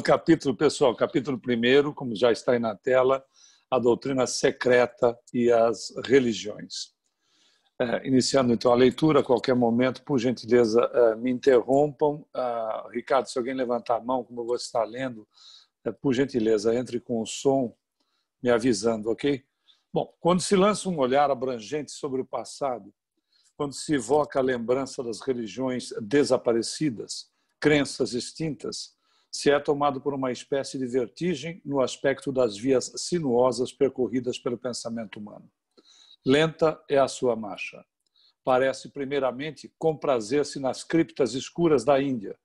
capítulo, pessoal, capítulo 1, como já está aí na tela, a doutrina secreta e as religiões. Iniciando então a leitura, a qualquer momento, por gentileza, me interrompam. Ricardo, se alguém levantar a mão, como eu vou estar lendo, por gentileza, entre com o som, me avisando, ok? Bom, quando se lança um olhar abrangente sobre o passado, quando se evoca a lembrança das religiões desaparecidas, crenças extintas, se é tomado por uma espécie de vertigem no aspecto das vias sinuosas percorridas pelo pensamento humano. Lenta é a sua marcha. Parece, primeiramente, comprazer-se nas criptas escuras da Índia,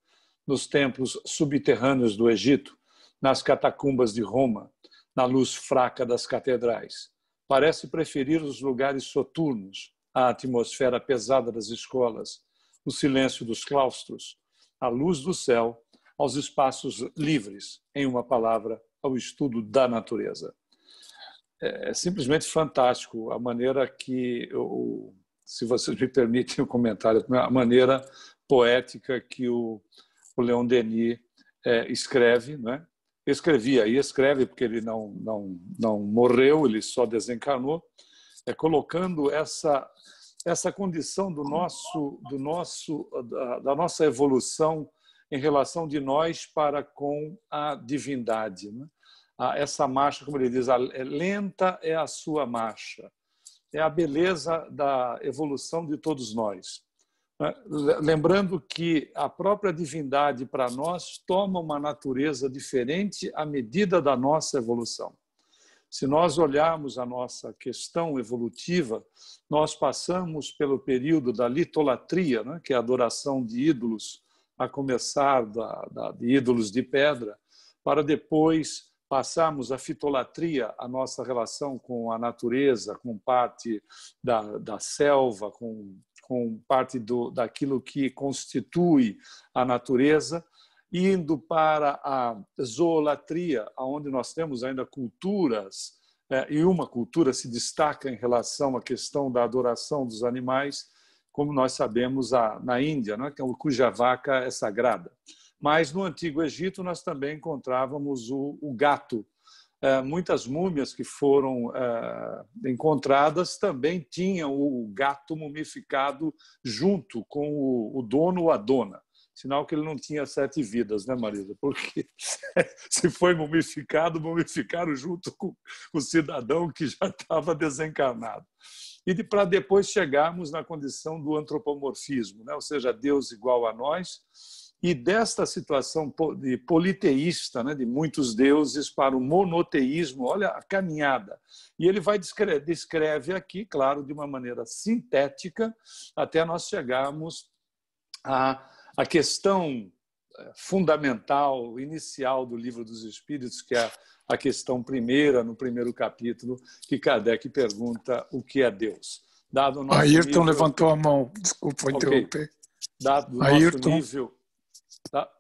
nos templos subterrâneos do Egito, nas catacumbas de Roma, na luz fraca das catedrais. Parece preferir os lugares soturnos, a atmosfera pesada das escolas, o silêncio dos claustros, a luz do céu, aos espaços livres, em uma palavra, ao estudo da natureza. É simplesmente fantástico a maneira que, se vocês me permitem o comentário, a maneira poética que o Leon Denis escreve, né? Escrevia e escreve, porque ele não morreu, ele só desencarnou, colocando essa condição da nossa evolução em relação de nós para com a divindade, né? Essa marcha, como ele diz, lenta é a sua marcha, é a beleza da evolução de todos nós. Lembrando que a própria divindade para nós toma uma natureza diferente à medida da nossa evolução. Se nós olharmos a nossa questão evolutiva, nós passamos pelo período da litolatria, né, que é a adoração de ídolos, a começar de ídolos de pedra, para depois passarmos a fitolatria, a nossa relação com a natureza, com parte da selva, com parte daquilo que constitui a natureza, indo para a zoolatria, onde nós temos ainda culturas, e uma cultura se destaca em relação à questão da adoração dos animais, como nós sabemos na Índia, né, cuja vaca é sagrada. Mas no Antigo Egito nós também encontrávamos o gato. Muitas múmias que foram encontradas também tinham o gato mumificado junto com o dono ou a dona. Sinal que ele não tinha 7 vidas, né, Marisa? Porque se foi mumificado, mumificaram junto com o cidadão que já estava desencarnado. E para depois chegarmos na condição do antropomorfismo, né? Ou seja, Deus igual a nós, e desta situação de politeísta, né, de muitos deuses, para o monoteísmo, olha a caminhada. E ele descreve aqui, claro, de uma maneira sintética, até nós chegarmos a questão fundamental, inicial do Livro dos Espíritos, que é a questão primeira, no primeiro capítulo, que Kardec pergunta o que é Deus. Dado o nosso Ayrton nível... levantou a mão, desculpa interromper. Dado o nosso nível...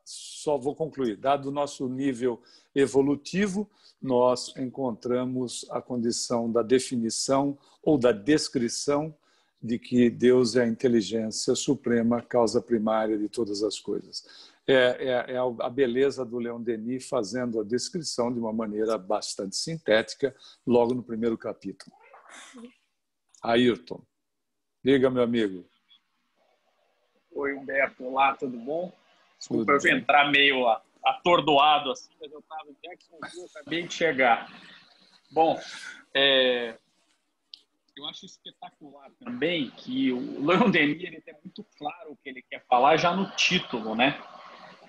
Só vou concluir. Dado o nosso nível evolutivo, nós encontramos a condição da definição ou da descrição de que Deus é a inteligência suprema, causa primária de todas as coisas. É a beleza do Leon Denis fazendo a descrição de uma maneira bastante sintética, logo no primeiro capítulo. Ayrton, diga, meu amigo. Oi, Humberto. Olá, tudo bom? Desculpa eu entrar meio atordoado assim, mas eu estava em Jacksonville, acabei de chegar. Bom, eu acho espetacular também que o Leon Denis ele tem muito claro o que ele quer falar já no título, né?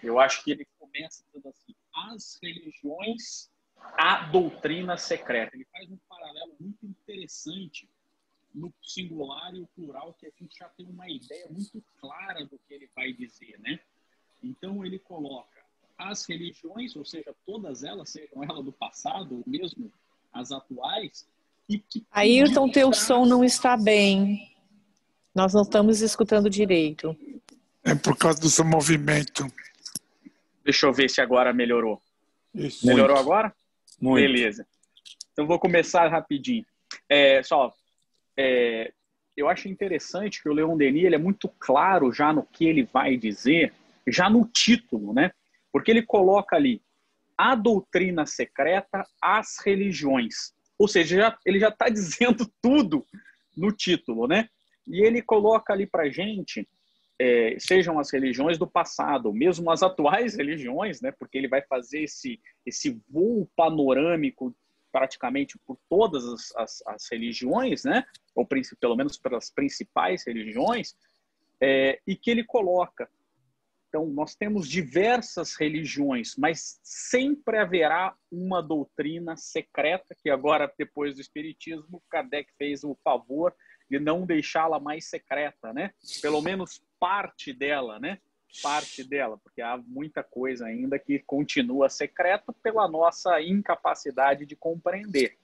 Eu acho que ele começa dizendo assim, as religiões, a doutrina secreta. Ele faz um paralelo muito interessante no singular e o plural, que a gente já tem uma ideia muito clara do que ele vai dizer, né? Então ele coloca as religiões, ou seja, todas elas, sejam elas do passado ou mesmo as atuais, e que Ayrton, teu som não está bem. Nós não estamos escutando direito. É por causa do seu movimento. Deixa eu ver se agora melhorou. Isso. Melhorou agora? Muito. Beleza. Então vou começar rapidinho. Eu acho interessante que o Leon Denis ele é muito claro já no que ele vai dizer, já no título, né? Porque ele coloca ali a doutrina secreta às religiões. Ou seja, ele já está dizendo tudo no título, né? E ele coloca ali para a gente, sejam as religiões do passado, mesmo as atuais religiões, né? Porque ele vai fazer esse voo panorâmico praticamente por todas as religiões, né? Ou pelo menos pelas principais religiões, e que ele coloca. Então, nós temos diversas religiões, mas sempre haverá uma doutrina secreta, que agora, depois do Espiritismo, Kardec fez o favor de não deixá-la mais secreta, né? Pelo menos parte dela, né? Parte dela, porque há muita coisa ainda que continua secreta pela nossa incapacidade de compreender,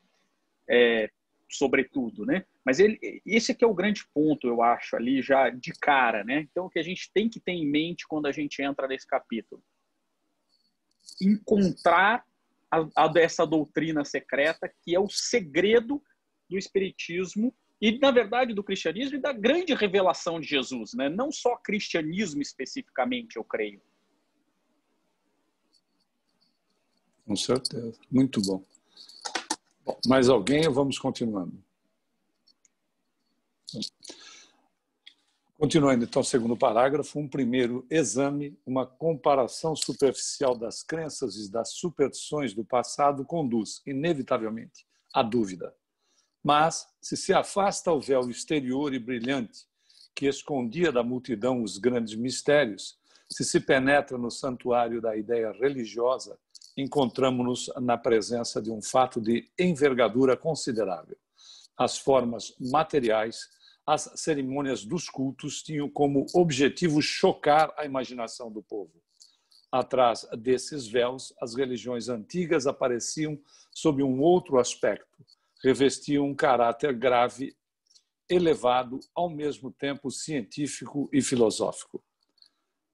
sobretudo, né? Mas esse que é o grande ponto, eu acho, ali já de cara, né? Então, o que a gente tem que ter em mente quando a gente entra nesse capítulo? Encontrar essa doutrina secreta, que é o segredo do Espiritismo e, na verdade, do cristianismo e da grande revelação de Jesus, né? Não só cristianismo especificamente, eu creio. Com certeza. Muito bom. Bom, mais alguém ou vamos continuando? Continuando, então, segundo parágrafo, um primeiro exame, uma comparação superficial das crenças e das superstições do passado conduz, inevitavelmente, à dúvida. Mas, se afasta o véu exterior e brilhante que escondia da multidão os grandes mistérios, se penetra no santuário da ideia religiosa, encontramos-nos na presença de um fato de envergadura considerável. As formas materiais, as cerimônias dos cultos tinham como objetivo chocar a imaginação do povo. Atrás desses véus, as religiões antigas apareciam sob um outro aspecto, revestiam um caráter grave, elevado, ao mesmo tempo científico e filosófico.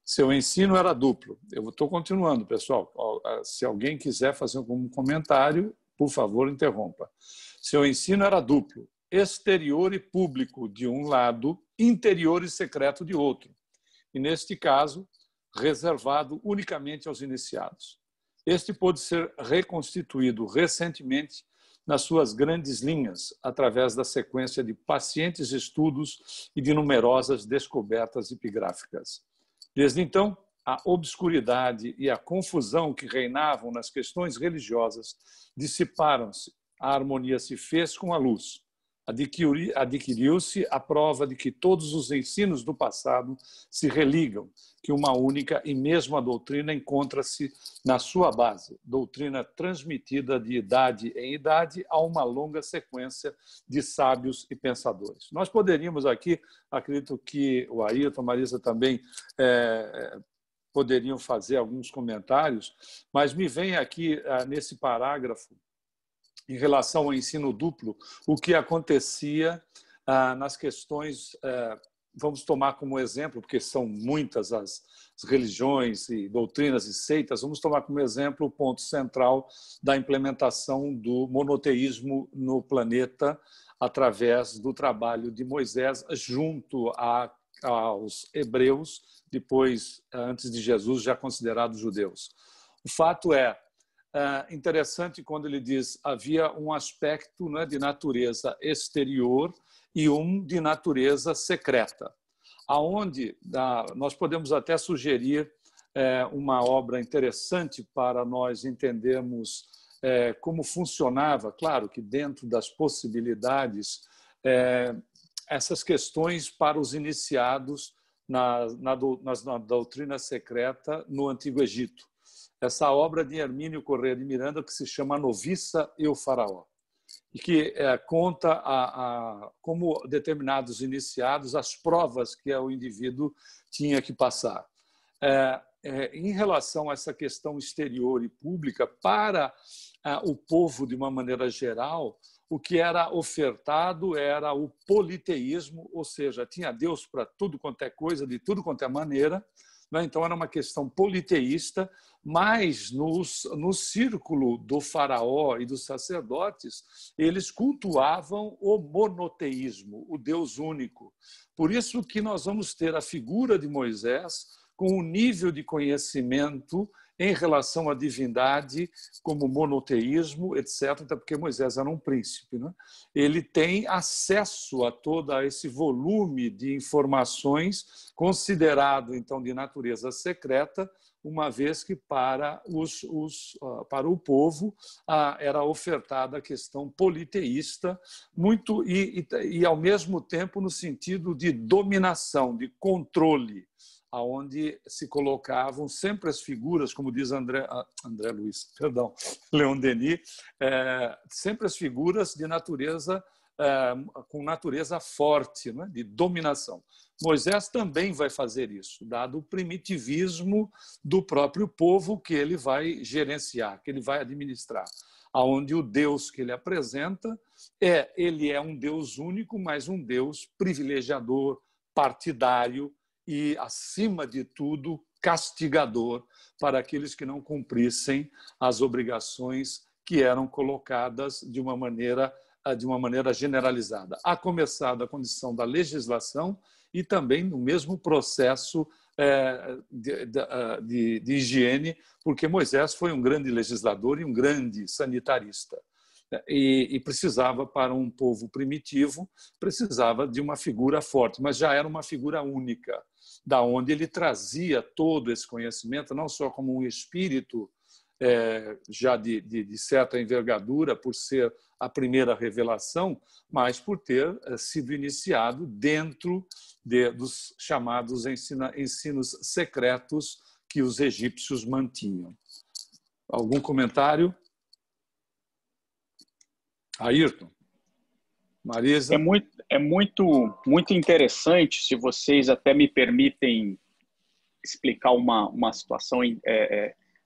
Seu ensino era duplo. Eu estou continuando, pessoal. Se alguém quiser fazer algum comentário, por favor, interrompa. Seu ensino era duplo, exterior e público de um lado, interior e secreto de outro. E, neste caso, reservado unicamente aos iniciados. Este pôde ser reconstituído recentemente nas suas grandes linhas, através da sequência de pacientes estudos e de numerosas descobertas epigráficas. Desde então, a obscuridade e a confusão que reinavam nas questões religiosas dissiparam-se, a harmonia se fez com a luz. Adquiriu-se a prova de que todos os ensinos do passado se religam, que uma única e mesma doutrina encontra-se na sua base, doutrina transmitida de idade em idade a uma longa sequência de sábios e pensadores. Nós poderíamos aqui, acredito que o Ailton, a Marisa também poderiam fazer alguns comentários, mas me vem aqui, nesse parágrafo, em relação ao ensino duplo, o que acontecia nas questões, vamos tomar como exemplo, porque são muitas as religiões e doutrinas e seitas, vamos tomar como exemplo o ponto central da implementação do monoteísmo no planeta através do trabalho de Moisés junto aos hebreus, depois, antes de Jesus, já considerados judeus. O fato é interessante quando ele diz havia um aspecto, né, de natureza exterior e um de natureza secreta, aonde nós podemos até sugerir uma obra interessante para nós entendermos como funcionava, claro que dentro das possibilidades, essas questões para os iniciados na doutrina secreta no Antigo Egito. Essa obra de Hermínio Corrêa de Miranda, que se chama A Noviça e o Faraó, e que conta como determinados iniciados, as provas que o indivíduo tinha que passar. Em relação a essa questão exterior e pública, para o povo, de uma maneira geral, o que era ofertado era o politeísmo, ou seja, tinha Deus para tudo quanto é coisa, de tudo quanto é maneira. Então, era uma questão politeísta, mas no círculo do faraó e dos sacerdotes, eles cultuavam o monoteísmo, o Deus único. Por isso que nós vamos ter a figura de Moisés com um nível de conhecimento em relação à divindade, como monoteísmo, etc., até porque Moisés era um príncipe, né? Ele tem acesso a todo esse volume de informações, considerado, então, de natureza secreta, uma vez que para o povo era ofertada a questão politeísta, muito e, ao mesmo tempo, no sentido de dominação, de controle, aonde se colocavam sempre as figuras, como diz Leon Denis, sempre as figuras de natureza, com natureza forte, né, de dominação. Moisés também vai fazer isso, dado o primitivismo do próprio povo que ele vai gerenciar, que ele vai administrar, aonde o Deus que ele apresenta ele é um Deus único, mas um Deus privilegiador, partidário e, acima de tudo, castigador para aqueles que não cumprissem as obrigações que eram colocadas de uma maneira generalizada, a começar da condição da legislação e também no mesmo processo de higiene, porque Moisés foi um grande legislador e um grande sanitarista. E precisava, para um povo primitivo, precisava de uma figura forte, mas já era uma figura única, da onde ele trazia todo esse conhecimento, não só como um espírito já de certa envergadura, por ser a primeira revelação, mas por ter sido iniciado dentro dos chamados ensinos secretos que os egípcios mantinham. Algum comentário? Ayrton? Marisa? É muito interessante, se vocês até me permitem explicar uma situação.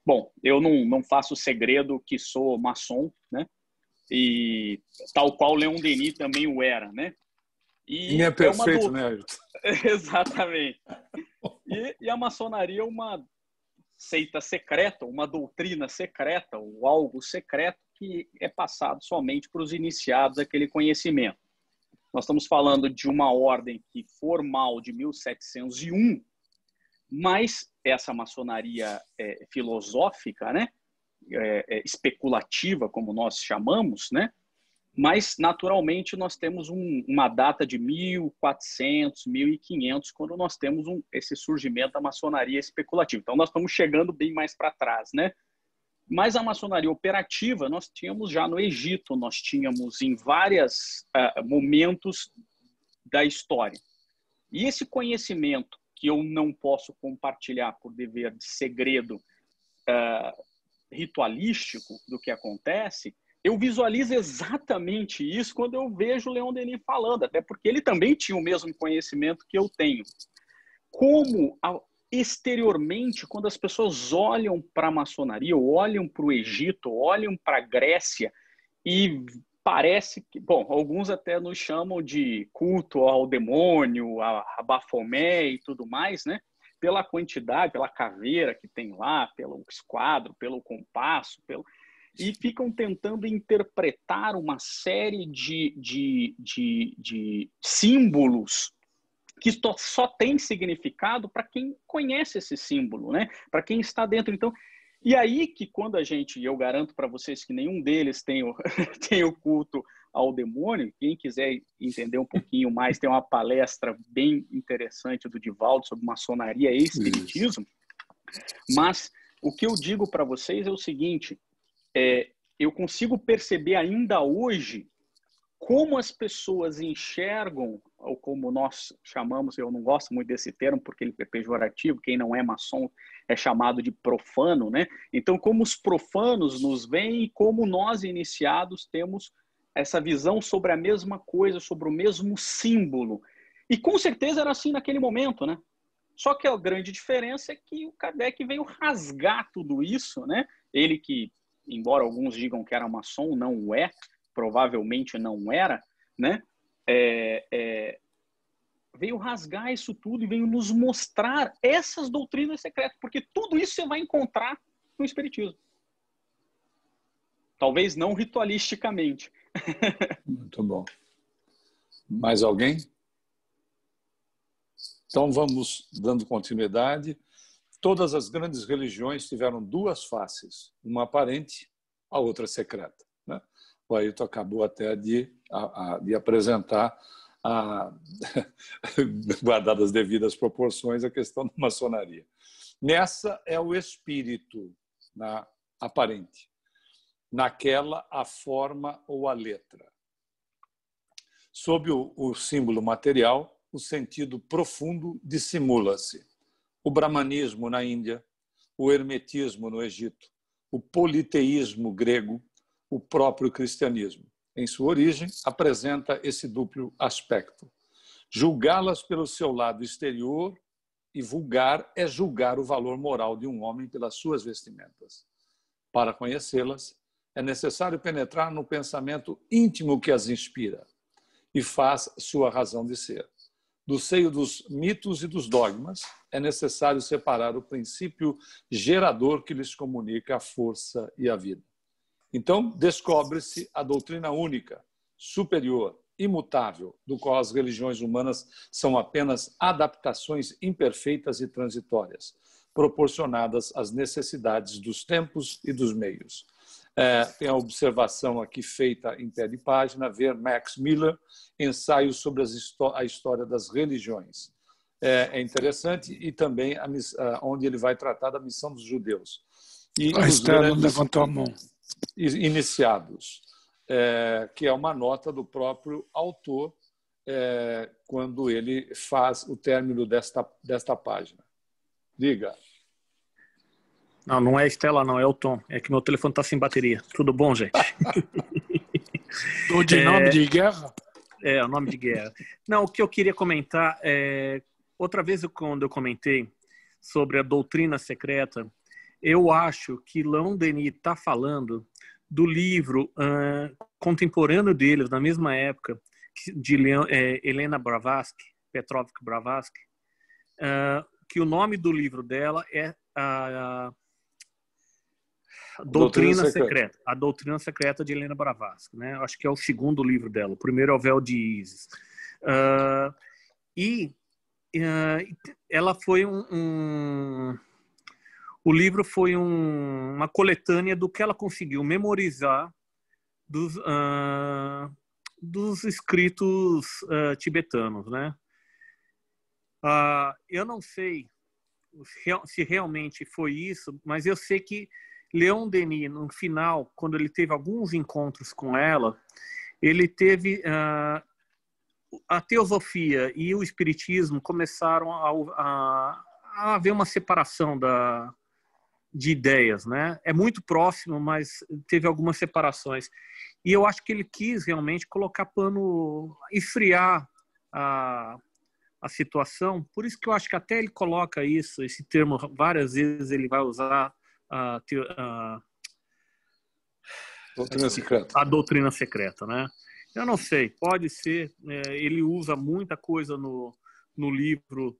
Bom, eu não faço segredo que sou maçom, né? E tal qual Leon Denis também o era, né? E é perfeito, né, Ayrton? Exatamente. E a maçonaria é uma seita secreta, uma doutrina secreta, ou algo secreto que é passado somente para os iniciados daquele conhecimento. Nós estamos falando de uma ordem que formal de 1701, mas essa maçonaria filosófica, né, especulativa, como nós chamamos, né, mas naturalmente nós temos uma data de 1400, 1500, quando nós temos esse surgimento da maçonaria especulativa. Então nós estamos chegando bem mais para trás, né? Mas a maçonaria operativa nós tínhamos já no Egito, nós tínhamos em vários momentos da história. E esse conhecimento que eu não posso compartilhar por dever de segredo ritualístico do que acontece, eu visualizo exatamente isso quando eu vejo o Leon Denis falando, até porque ele também tinha o mesmo conhecimento que eu tenho. Como exteriormente, quando as pessoas olham para a maçonaria, olham para o Egito, olham para a Grécia, e parece que, bom, alguns até nos chamam de culto ao demônio, a Bafomé e tudo mais, né? Pela quantidade, pela caveira que tem lá, pelo esquadro, pelo compasso, e ficam tentando interpretar uma série de símbolos que só tem significado para quem conhece esse símbolo, né? Para quem está dentro. Então, e aí que quando eu garanto para vocês que nenhum deles tem o culto ao demônio, quem quiser entender um pouquinho mais, tem uma palestra bem interessante do Divaldo sobre maçonaria e espiritismo. Mas o que eu digo para vocês é o seguinte, eu consigo perceber ainda hoje como as pessoas enxergam, ou como nós chamamos, eu não gosto muito desse termo porque ele é pejorativo, quem não é maçom é chamado de profano, né? Então, como os profanos nos veem e como nós, iniciados, temos essa visão sobre a mesma coisa, sobre o mesmo símbolo. E com certeza era assim naquele momento, né? Só que a grande diferença é que o Kardec veio rasgar tudo isso, né? Ele que, embora alguns digam que era maçom, não o é, provavelmente não era, né? Veio rasgar isso tudo e veio nos mostrar essas doutrinas secretas, porque tudo isso você vai encontrar no Espiritismo. Talvez não ritualisticamente. Muito bom. Mais alguém? Então vamos dando continuidade. todas as grandes religiões tiveram duas faces, uma aparente, a outra secreta, né? O Ailton acabou até de apresentar, guardadas as devidas proporções, a questão da maçonaria. Nessa é o espírito, na aparente. Naquela, a forma ou a letra. Sob o símbolo material, o sentido profundo dissimula-se. O brahmanismo na Índia, o hermetismo no Egito, o politeísmo grego, o próprio cristianismo. Em sua origem, apresenta esse duplo aspecto. Julgá-las pelo seu lado exterior e vulgar é julgar o valor moral de um homem pelas suas vestimentas. Para conhecê-las, é necessário penetrar no pensamento íntimo que as inspira e faz sua razão de ser. Do seio dos mitos e dos dogmas, é necessário separar o princípio gerador que lhes comunica a força e a vida. Então, descobre-se a doutrina única, superior, imutável, do qual as religiões humanas são apenas adaptações imperfeitas e transitórias, proporcionadas às necessidades dos tempos e dos meios. Tem a observação aqui feita em pé de página, ver Max Miller, Ensaio sobre a História das Religiões. É interessante, e também onde ele vai tratar da missão dos judeus. E A os Estela grandes levantou a mão. iniciados, que é uma nota do próprio autor, quando ele faz o término desta página. Diga. Não, não é a Estela, não, é o Tom. É que meu telefone está sem bateria. Tudo bom, gente? O de nome de guerra? É, o nome de guerra. Não, o que eu queria comentar outra vez, quando eu comentei sobre a doutrina secreta, eu acho que Leon Denis está falando do livro contemporâneo deles, na mesma época, de Helena Blavatsky, Petrovna Blavatsky, que o nome do livro dela é a Doutrina Secreta. A Doutrina Secreta de Helena Blavatsky, né? Acho que é o segundo livro dela. O primeiro é o Véu de Ísis. Ela foi o livro foi uma coletânea do que ela conseguiu memorizar dos escritos tibetanos, né? Eu não sei se realmente foi isso, mas eu sei que Leon Denis, no final, quando ele teve alguns encontros com ela, ele teve a teosofia e o espiritismo começaram a haver uma separação de ideias, né? É muito próximo, mas teve algumas separações. E eu acho que ele quis realmente colocar pano, esfriar a situação. Por isso que eu acho que até ele coloca esse termo, várias vezes ele vai usar a doutrina secreta, né? Eu não sei, pode ser. Ele usa muita coisa no livro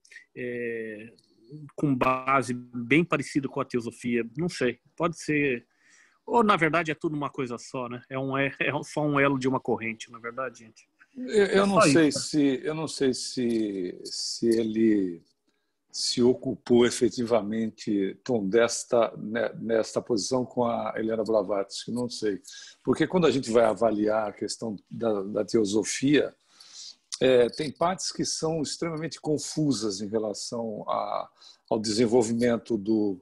com base bem parecida com a teosofia. Não sei, pode ser. Ou, na verdade, é tudo uma coisa só, né? É só um elo de uma corrente, na verdade, gente. Eu não sei se ele se ocupou efetivamente, Tom, nesta posição com a Helena Blavatsky, não sei. Porque quando a gente vai avaliar a questão da teosofia, tem partes que são extremamente confusas em relação ao desenvolvimento do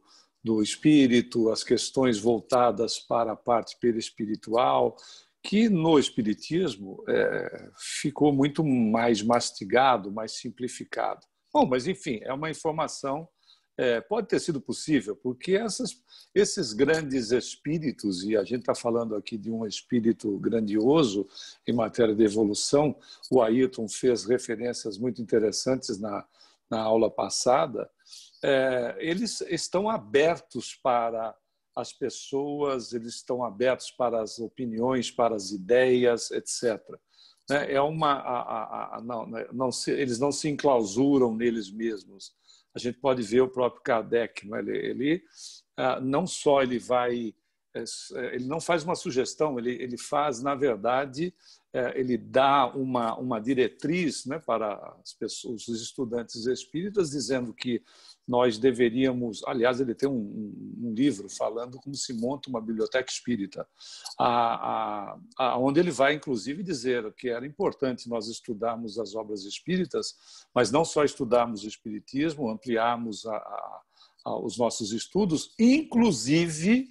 espírito, as questões voltadas para a parte perispiritual, que no espiritismo ficou muito mais mastigado, mais simplificado. Bom, mas enfim, é uma informação, pode ter sido possível, porque esses grandes espíritos, e a gente está falando aqui de um espírito grandioso em matéria de evolução, o Ailton fez referências muito interessantes na aula passada, eles estão abertos para as pessoas, eles estão abertos para as opiniões, para as ideias, etc. Eles não se enclausuram neles mesmos. A gente pode ver o próprio Kardec, ele não só ele não faz uma sugestão, ele faz, na verdade, ele dá uma diretriz, né, para as pessoas, os estudantes espíritas, dizendo que nós deveríamos... Aliás, ele tem um livro falando como se monta uma biblioteca espírita, onde ele vai, inclusive, dizer que era importante nós estudarmos as obras espíritas, mas não só estudarmos o espiritismo, ampliarmos os nossos estudos, inclusive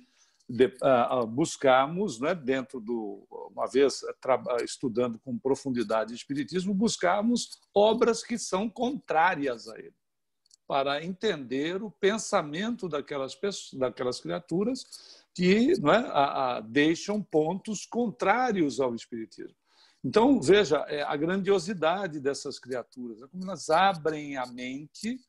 buscarmos, né, dentro uma vez estudando com profundidade o espiritismo, buscarmos obras que são contrárias a ele, para entender o pensamento daquelas criaturas que, não é, deixam pontos contrários ao espiritismo. Então, veja, a grandiosidade dessas criaturas, como elas abrem a mente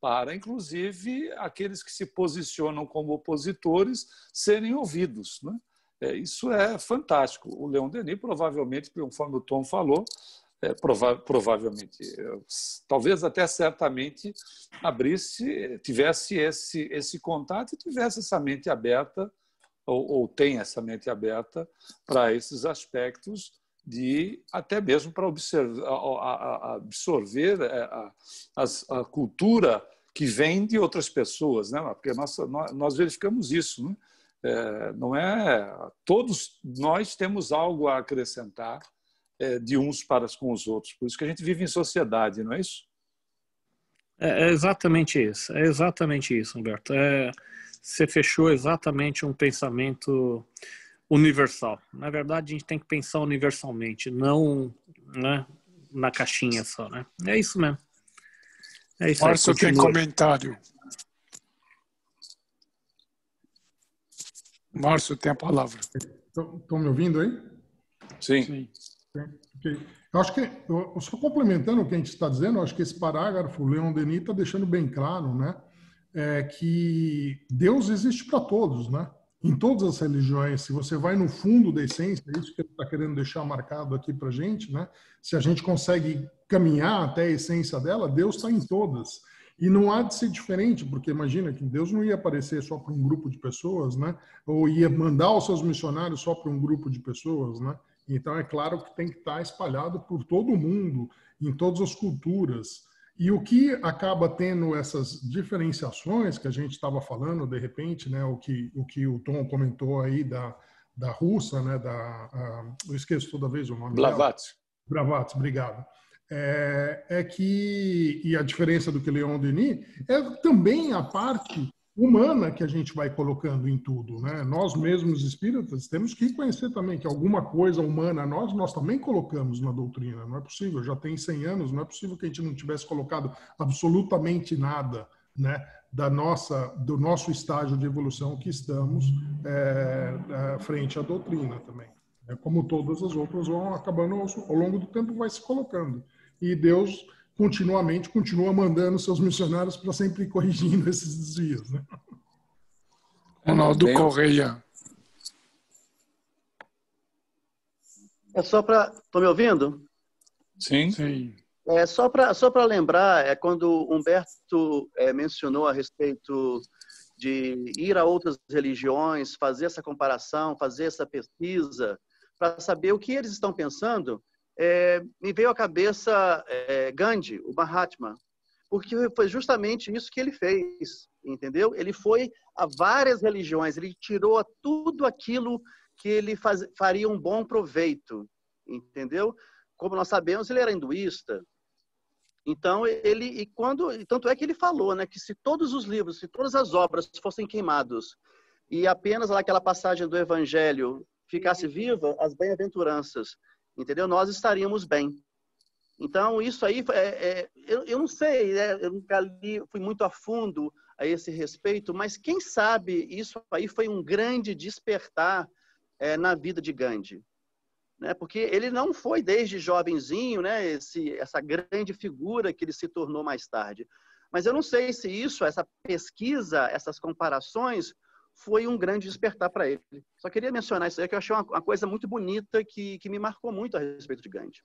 para, inclusive, aqueles que se posicionam como opositores serem ouvidos, né? Isso é fantástico. O Leon Denis, provavelmente, conforme o Tom falou, provavelmente, talvez até certamente tivesse esse contato e tivesse essa mente aberta, ou tem essa mente aberta para esses aspectos, até mesmo para absorver a cultura que vem de outras pessoas, né? Porque nós verificamos isso, né? Não é, todos nós temos algo a acrescentar de uns para com os outros, por isso que a gente vive em sociedade, não é isso? É exatamente isso, Humberto. Você fechou exatamente um pensamento universal. Na verdade, a gente tem que pensar universalmente, não, né, na caixinha só, né? É isso mesmo. É isso. Márcio tem comentário. Márcio tem a palavra. Estão me ouvindo aí? Sim. Okay. Eu acho que, só complementando o que a gente está dizendo, eu acho que esse parágrafo, o Leon Denis está deixando bem claro, né, que Deus existe para todos, né? Em todas as religiões. Se você vai no fundo da essência, é isso que ele está querendo deixar marcado aqui para a gente, né? Se a gente consegue caminhar até a essência dela, Deus está em todas. E não há de ser diferente, porque imagina que Deus não ia aparecer só para um grupo de pessoas, né? Ou ia mandar os seus missionários só para um grupo de pessoas, né? Então é claro que tem que estar espalhado por todo o mundo, em todas as culturas. E o que acaba tendo essas diferenciações que a gente estava falando, de repente, né, o que o Tom comentou aí da russa, né, eu esqueço toda vez o nome Blavatsky. dela. Blavatsky, obrigado. E a diferença do que Leon Denis é também a parte humana que a gente vai colocando em tudo, né? Nós mesmos espíritas temos que conhecer também que alguma coisa humana nós também colocamos na doutrina. Não é possível, já tem 100 anos, não é possível que a gente não tivesse colocado absolutamente nada, né, do nosso estágio de evolução que estamos frente à doutrina também. Como todas as outras vão acabando ao longo do tempo, vai se colocando. E Deus continuamente continua mandando seus missionários para sempre corrigindo esses desvios, né? Ronaldo Correia. Estão me ouvindo? Sim. Sim. Só para lembrar, quando o Humberto mencionou a respeito de ir a outras religiões, fazer essa comparação, fazer essa pesquisa, para saber o que eles estão pensando, me veio à cabeça Gandhi, o Mahatma, porque foi justamente isso que ele fez, entendeu? Ele foi a várias religiões, ele tirou tudo aquilo que ele faria um bom proveito, entendeu? Como nós sabemos, ele era hinduísta. Então, tanto é que ele falou, né, que se todos os livros, se todas as obras fossem queimados e apenas aquela passagem do Evangelho ficasse viva, as bem-aventuranças, entendeu? Nós estaríamos bem. Então, isso aí, eu não sei, eu nunca fui muito a fundo a esse respeito, mas quem sabe isso aí foi um grande despertar na vida de Gandhi. Né? Porque ele não foi desde jovenzinho, né, essa grande figura que ele se tornou mais tarde. Mas eu não sei se essa pesquisa, essas comparações, foi um grande despertar para ele. Só queria mencionar isso aí, que eu achei uma coisa muito bonita que me marcou muito a respeito de Gandhi.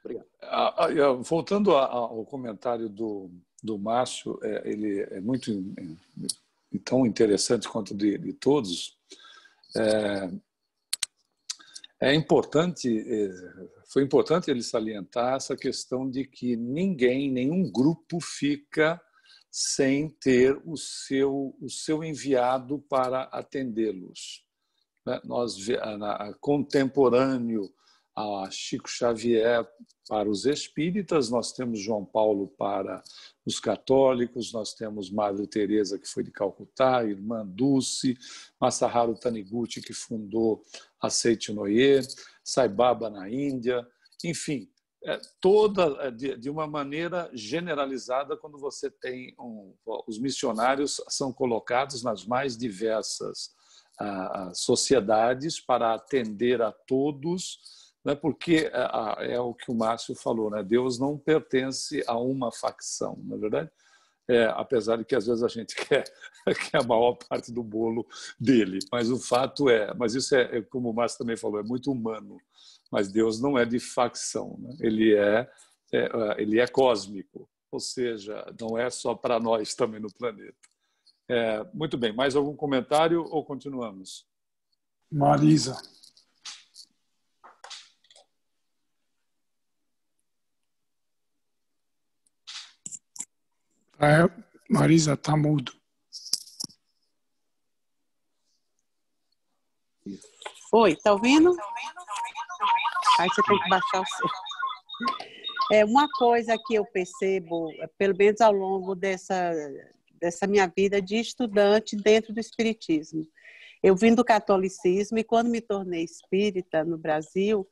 Obrigado. Voltando ao comentário do Márcio, ele é muito tão interessante quanto de todos. É importante, foi importante ele salientar essa questão de que ninguém, nenhum grupo fica sem ter o seu enviado para atendê-los. Nós, contemporâneo a Chico Xavier para os espíritas, nós temos João Paulo para os católicos, nós temos Madre Teresa, que foi de Calcutá, Irmã Dulce, Masaharu Taniguchi, que fundou a Seite Noye, Sai Baba na Índia, enfim, toda de uma maneira generalizada. Quando você tem os missionários são colocados nas mais diversas sociedades para atender a todos, né? Porque é o que o Márcio falou, né? Deus não pertence a uma facção, não é verdade? Apesar de que às vezes a gente quer a maior parte do bolo dele, mas o fato mas isso como o Márcio também falou, é muito humano, mas Deus não é de facção, né? Ele é cósmico, ou seja, não é só para nós também no planeta. Muito bem, mais algum comentário ou continuamos? Marisa. Marisa, está mudo. Oi, tá ouvindo? Aí você tem que baixar o seu. Uma coisa que eu percebo, pelo menos ao longo dessa minha vida de estudante dentro do espiritismo. Eu vim do catolicismo e quando me tornei espírita no Brasil,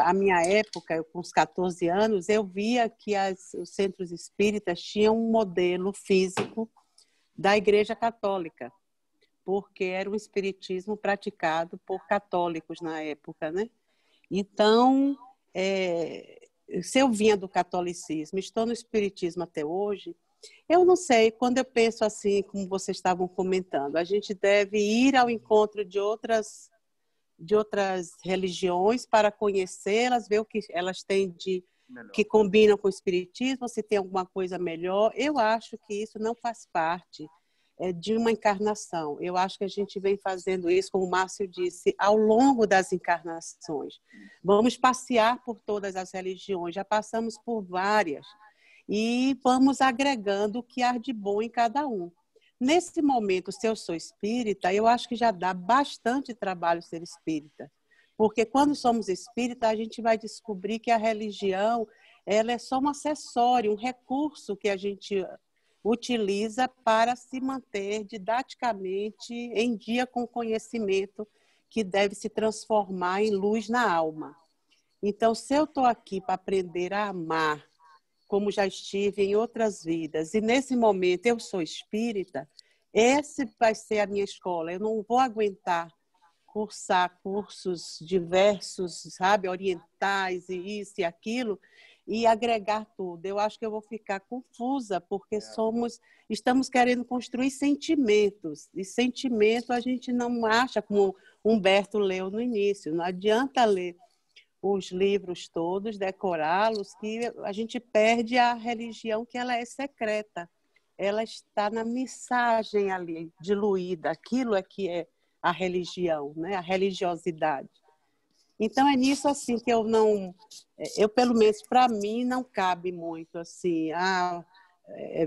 a minha época, com os 14 anos, eu via que os centros espíritas tinham um modelo físico da Igreja Católica, porque era um espiritismo praticado por católicos na época, né? Então, se eu vinha do catolicismo, estou no espiritismo até hoje, eu não sei, quando eu penso assim, como vocês estavam comentando, a gente deve ir ao encontro de outras religiões para conhecê-las, ver o que elas têm que combinam com o espiritismo, se tem alguma coisa melhor. Eu acho que isso não faz parte de uma encarnação. Eu acho que a gente vem fazendo isso, como o Márcio disse, ao longo das encarnações. Vamos passear por todas as religiões, já passamos por várias, e vamos agregando o que há de bom em cada um. Nesse momento, se eu sou espírita, eu acho que já dá bastante trabalho ser espírita. Porque quando somos espírita, a gente vai descobrir que a religião ela é só um acessório, um recurso que a gente utiliza para se manter didaticamente em dia com o conhecimento que deve se transformar em luz na alma. Então, se eu estou aqui para aprender a amar, como já estive em outras vidas, e nesse momento eu sou espírita, esse vai ser a minha escola. Eu não vou aguentar cursar cursos diversos, sabe, orientais e isso e aquilo, e agregar tudo. Eu acho que eu vou ficar confusa, porque estamos querendo construir sentimentos, e sentimento a gente não acha, como Humberto leu no início, não adianta ler os livros todos, decorá-los, que a gente perde a religião, que ela é secreta. Ela está na mensagem ali, diluída. Aquilo é que é a religião, né? A religiosidade. Então, é nisso assim que pelo menos para mim, não cabe muito assim,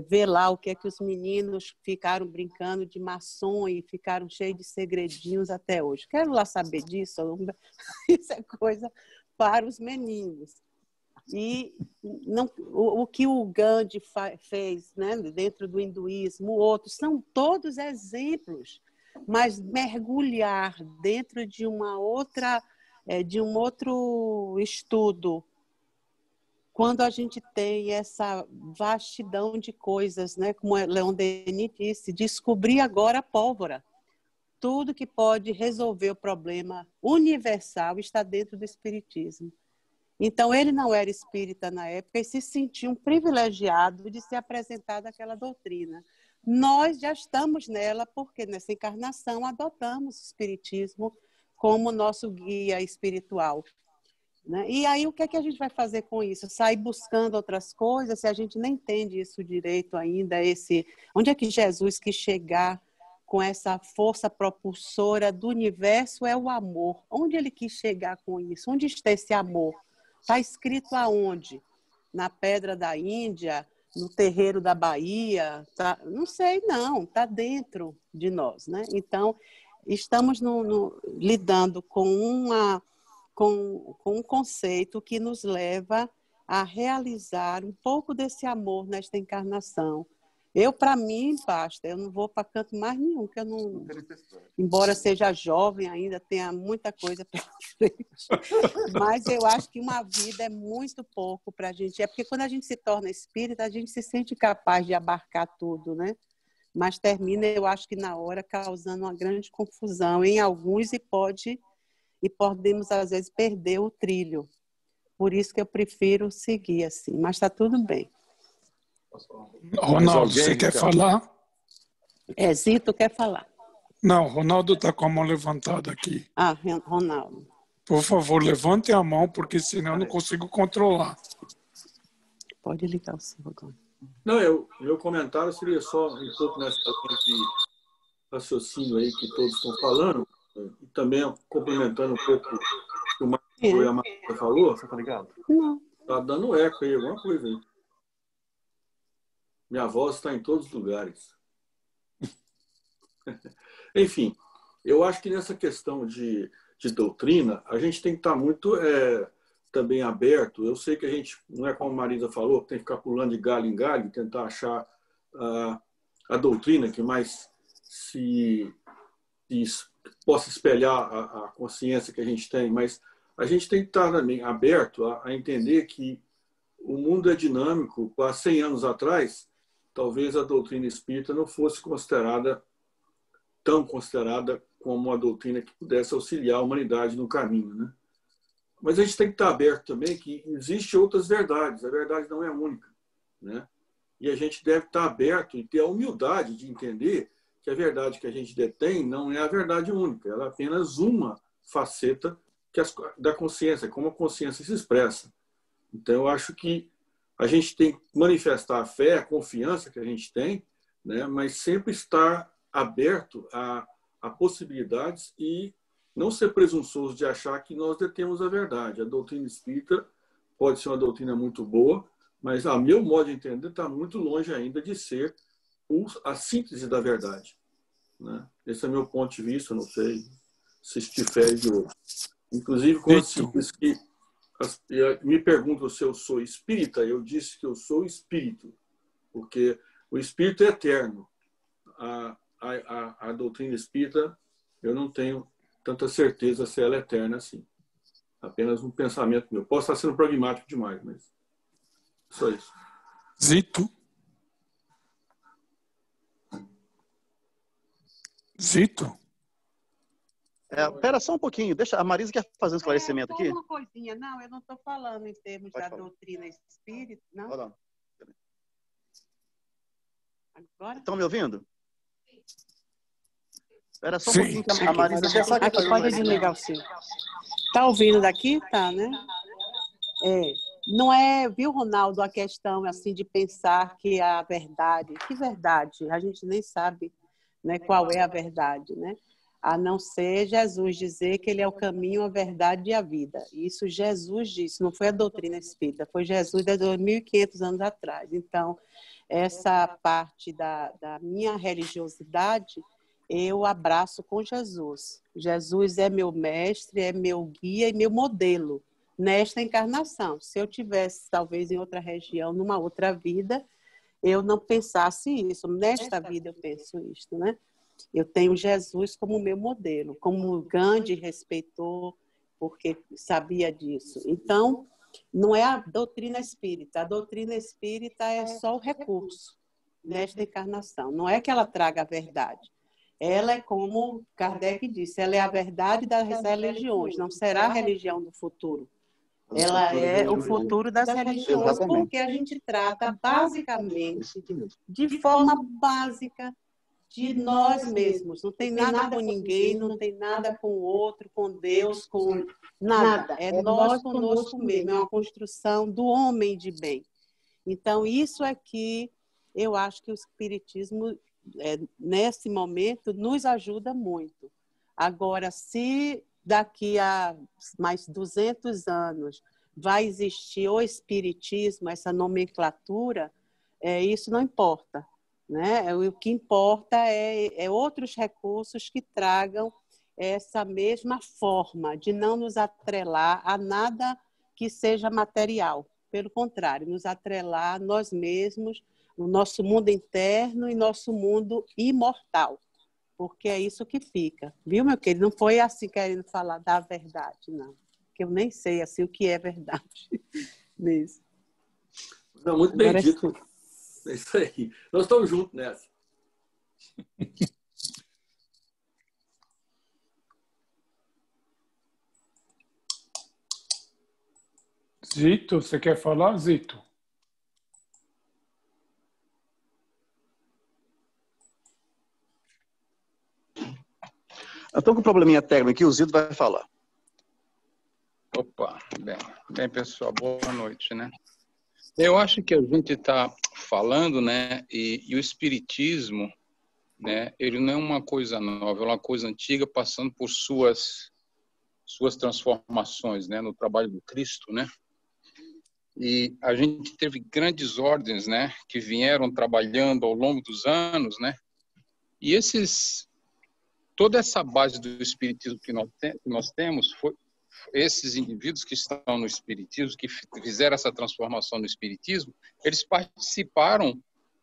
ver lá o que é que os meninos ficaram brincando de maçom e ficaram cheios de segredinhos até hoje. Quero lá saber disso. Isso é coisa para os meninos. E o que o Gandhi fez, né, dentro do hinduísmo, outros, são todos exemplos, mas mergulhar dentro de um outro estudo, quando a gente tem essa vastidão de coisas, né, como Leon Denis disse, descobrir agora a pólvora. Tudo que pode resolver o problema universal está dentro do espiritismo. Então, ele não era espírita na época e se sentia um privilegiado de ser apresentado aquela doutrina. Nós já estamos nela porque, nessa encarnação, adotamos o espiritismo como nosso guia espiritual. Né? E aí, o que é que a gente vai fazer com isso? Sair buscando outras coisas, se a gente nem entende isso direito ainda, onde é que Jesus quis chegar com essa força propulsora do universo é o amor. Onde ele quis chegar com isso? Onde está esse amor? Está escrito aonde? Na pedra da Índia, no terreiro da Bahia? Tá? Não sei, não. Está dentro de nós, né? Então, estamos lidando com um conceito que nos leva a realizar um pouco desse amor nesta encarnação. Para mim, basta. Eu não vou para canto mais nenhum, que eu não... Embora seja jovem ainda, tenha muita coisa para frente. Mas eu acho que uma vida é muito pouco para a gente. É porque quando a gente se torna espírita, a gente se sente capaz de abarcar tudo, né? Mas termina, eu acho que na hora, causando uma grande confusão em alguns e podemos, às vezes, perder o trilho. Por isso que eu prefiro seguir assim. Mas está tudo bem. Ronaldo, você quer falar? Zito quer falar. Não, Ronaldo está com a mão levantada aqui. Ah, Ronaldo. Por favor, levante a mão, porque senão eu não consigo controlar. Pode ligar o seu agora. Não, meu comentário seria só um pouco nessa raciocínio aí que todos estão falando, e também complementando um pouco o que o Marcos e a Marta falou. Você tá ligado? Não. Tá dando eco aí, alguma coisa aí. Minha voz está em todos os lugares. Enfim, eu acho que nessa questão de doutrina, a gente tem que estar muito também aberto. Eu sei que a gente, não é como a Marisa falou, tem que ficar pulando de galho em galho, tentar achar a doutrina que mais possa espelhar a consciência que a gente tem, mas a gente tem que estar também aberto a entender que o mundo é dinâmico. Há 100 anos atrás, talvez a doutrina espírita não fosse tão considerada como uma doutrina que pudesse auxiliar a humanidade no caminho, né? Mas a gente tem que estar aberto também que existem outras verdades. A verdade não é única, né? E a gente deve estar aberto e ter a humildade de entender que a verdade que a gente detém não é a verdade única. Ela é apenas uma faceta da consciência, como a consciência se expressa. Então, eu acho que a gente tem que manifestar a fé, a confiança que a gente tem, né? Mas sempre estar aberto a possibilidades e não ser presunçoso de achar que nós detemos a verdade. A doutrina espírita pode ser uma doutrina muito boa, mas, a meu modo de entender, está muito longe ainda de ser a síntese da verdade, né? Esse é meu ponto de vista, não sei se difere de outro. Inclusive, quando se diz que me perguntam se eu sou espírita, eu disse que eu sou espírito, porque o espírito é eterno. A doutrina espírita, eu não tenho tanta certeza se ela é eterna assim. Apenas um pensamento meu. Posso estar sendo pragmático demais, mas só isso. Zito? Espera só um pouquinho. Deixa, a Marisa quer fazer um esclarecimento aqui? Uma coisinha. Não, eu não estou falando em termos da doutrina espírita. Não? Hold on. Agora? Estão me ouvindo? Espera só um Sim, pouquinho que a Marisa quer fazer Aqui pode desligar o seu. Tá ouvindo daqui? Tá, né? Não é, viu, Ronaldo, a questão assim de pensar que a verdade... Que verdade? A gente nem sabe, né, qual é a verdade, né? A não ser Jesus dizer que ele é o caminho, a verdade e a vida. Isso Jesus disse, não foi a doutrina espírita, foi Jesus de 2.500 anos atrás. Então, essa parte da minha religiosidade, eu abraço com Jesus. Jesus é meu mestre, é meu guia e meu modelo nesta encarnação. Se eu tivesse, talvez, em outra região, numa outra vida, eu não pensasse isso. Nesta vida eu penso isso, né? Eu tenho Jesus como meu modelo, como Gandhi respeitou, porque sabia disso. Então, não é a doutrina espírita. A doutrina espírita é só o recurso nesta encarnação. Não é que ela traga a verdade. Ela é como Kardec disse, ela é a verdade das religiões, não será a religião do futuro. Ela é o futuro das religiões, porque a gente trata basicamente, de forma básica, de nós mesmos. Não tem nada com ninguém, não tem nada com o outro, com Deus, com nada. É nós conosco mesmo, é uma construção do homem de bem. Então, isso é que eu acho que o Espiritismo nesse momento, nos ajuda muito. Agora, se daqui a mais 200 anos vai existir o espiritismo, essa nomenclatura, isso não importa, né? O que importa é outros recursos que tragam essa mesma forma de não nos atrelar a nada que seja material. Pelo contrário, nos atrelar a nós mesmos, no nosso mundo interno e nosso mundo imortal. Porque é isso que fica. Viu, meu querido? Não foi assim querendo falar da verdade, não. Porque eu nem sei assim o que é verdade mesmo. Não, muito bem dito. É isso aí. Nós estamos juntos nessa. Zito, você quer falar, Zito? Eu estou com um probleminha técnico aqui, o Zito vai falar. Opa, bem, pessoal, boa noite, né? Eu acho que a gente está falando, né, e o espiritismo, né, ele não é uma coisa nova, é uma coisa antiga passando por suas transformações, né, no trabalho do Cristo, né? E a gente teve grandes ordens, né, que vieram trabalhando ao longo dos anos, né? E toda essa base do espiritismo que nós temos foi esses indivíduos que estão no espiritismo, que fizeram essa transformação no espiritismo, eles participaram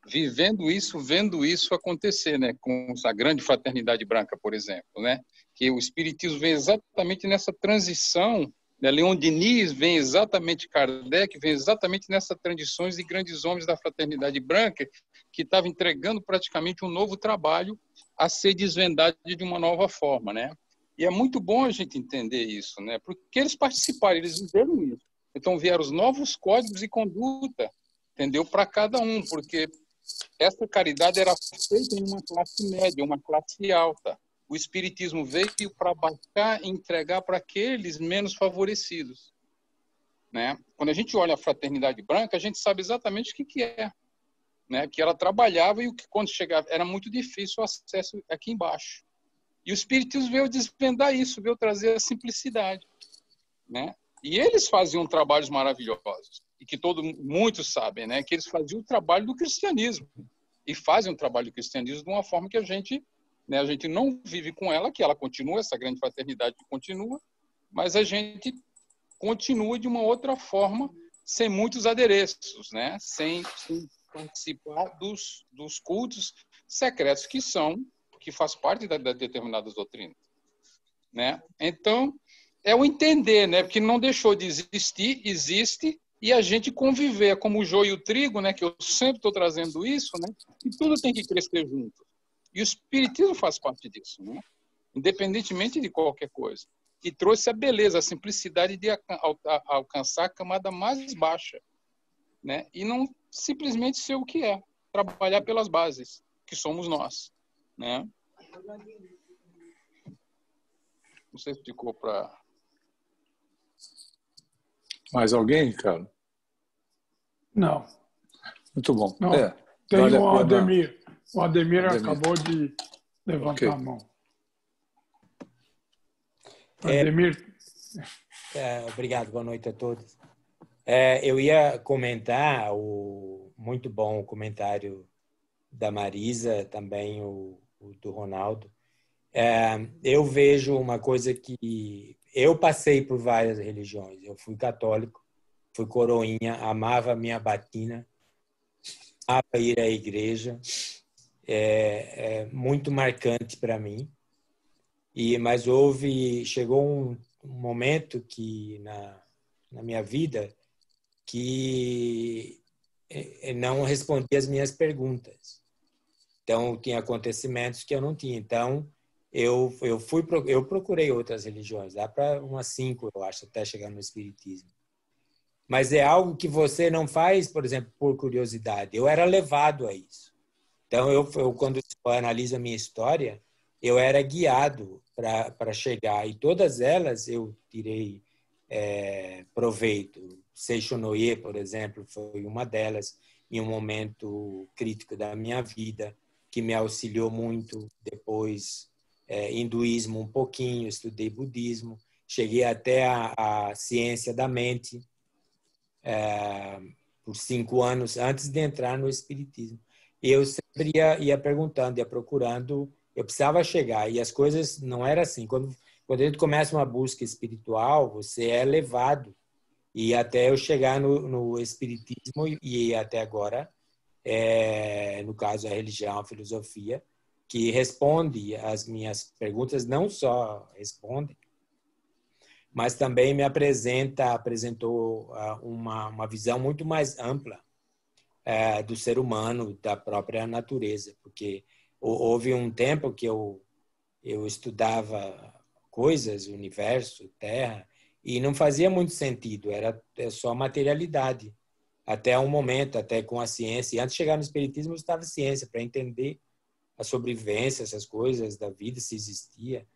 vivendo isso, vendo isso acontecer, né? Com a grande fraternidade branca, por exemplo, né? Que o espiritismo vem exatamente nessa transição, né? Leon Denis vem exatamente, Kardec vem exatamente nessas transições de grandes homens da fraternidade branca que estavam entregando praticamente um novo trabalho a ser desvendado de uma nova forma, né? E é muito bom a gente entender isso, né? Porque eles participaram, eles viveram isso. Então vieram os novos códigos de conduta, entendeu? Para cada um, porque essa caridade era feita em uma classe média, uma classe alta. O espiritismo veio para baixar e entregar para aqueles menos favorecidos, né? Quando a gente olha a fraternidade branca, a gente sabe exatamente o que é, né? Que ela trabalhava e o que quando chegava era muito difícil o acesso aqui embaixo. E o espiritismo veio desvendar isso, veio trazer a simplicidade, né? E eles faziam trabalhos maravilhosos e que muitos sabem, né? Que eles faziam o trabalho do cristianismo e fazem o trabalho do cristianismo de uma forma que a gente não vive com ela, que ela continua, essa grande fraternidade continua, mas a gente continua de uma outra forma, sem muitos adereços, né? Sem participar dos cultos secretos que faz parte da determinadas doutrinas, né? Então, é o entender, né? Porque não deixou de existir, existe, e a gente conviver como o joio e o trigo, né? Que eu sempre estou trazendo isso, né? E tudo tem que crescer junto. E o espiritismo faz parte disso, né? Independentemente de qualquer coisa. E trouxe a beleza, a simplicidade de alcançar a camada mais baixa, né? E não simplesmente ser o que é, trabalhar pelas bases, que somos nós, né? Não sei se ficou para... Mais alguém, Ricardo? Não. Muito bom. Não. Tem vale o Ademir. O Ademir acabou de levantar a mão. Ademir. Obrigado, boa noite a todos. Eu ia comentar muito bom o comentário da Marisa, também o do Ronaldo. Eu vejo uma coisa que eu passei por várias religiões. Eu fui católico, fui coroinha, amava a minha batina, amava ir à igreja. É muito marcante para mim. Mas chegou um momento que na minha vida que não respondia as minhas perguntas. Então, tinha acontecimentos que eu não tinha. Então, eu procurei outras religiões, dá para umas 5, eu acho, até chegar no espiritismo. Mas é algo que você não faz, por exemplo, por curiosidade. Eu era levado a isso. Então, quando eu analiso a minha história, eu era guiado para chegar. E todas elas eu tirei proveito. Seixonoye, por exemplo, foi uma delas, em um momento crítico da minha vida. que me auxiliou muito. Depois, hinduísmo um pouquinho, estudei budismo, cheguei até a ciência da mente por 5 anos antes de entrar no espiritismo. E eu sempre ia perguntando, ia procurando, eu precisava chegar, e as coisas não eram assim. Quando a gente começa uma busca espiritual, você é levado, e até eu chegar no espiritismo, e até agora, no caso a religião, a filosofia, que responde às minhas perguntas, não só responde, mas também me apresentou uma visão muito mais ampla do ser humano, da própria natureza, porque houve um tempo que eu estudava coisas, universo, terra, e não fazia muito sentido, era só materialidade. Até um momento, até com a ciência, e antes de chegar no espiritismo eu estudava ciência para entender a sobrevivência, essas coisas da vida, se existia.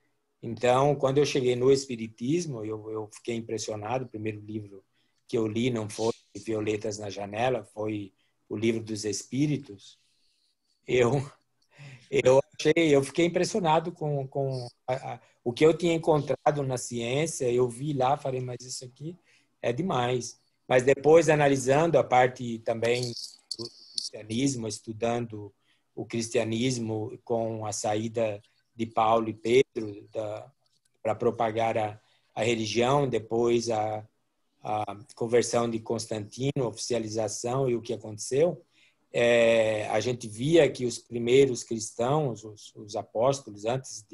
Então, quando eu cheguei no espiritismo, eu fiquei impressionado. O primeiro livro que eu li não foi Violetas na Janela, foi o Livro dos Espíritos. Eu fiquei impressionado com o que eu tinha encontrado na ciência. Eu vi lá, falei, mas isso aqui é demais. Mas depois, analisando a parte também do cristianismo, estudando o cristianismo com a saída de Paulo e Pedro para propagar a religião, depois a conversão de Constantino, oficialização e o que aconteceu, a gente via que os primeiros cristãos, os apóstolos, antes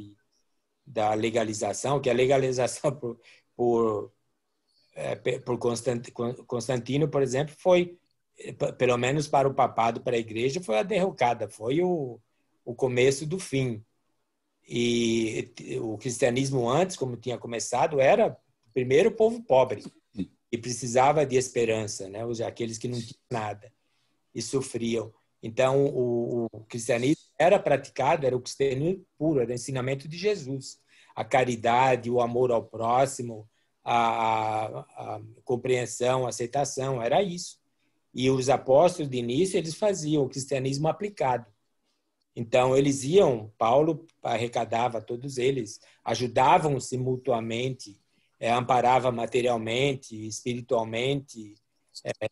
da legalização, que a legalização por Constantino, por exemplo, foi, pelo menos para o papado, para a igreja, foi a derrocada, foi o começo do fim. E o cristianismo antes, como tinha começado, era primeiro o povo pobre e precisava de esperança, né? Aqueles que não tinham nada e sofriam. Então, o cristianismo era praticado, era o cristianismo puro, era o ensinamento de Jesus. A caridade, o amor ao próximo, a compreensão, a aceitação, era isso. E os apóstolos, de início, eles faziam o cristianismo aplicado. Então, eles iam, Paulo arrecadava todos eles, ajudavam-se mutuamente, amparava materialmente, espiritualmente,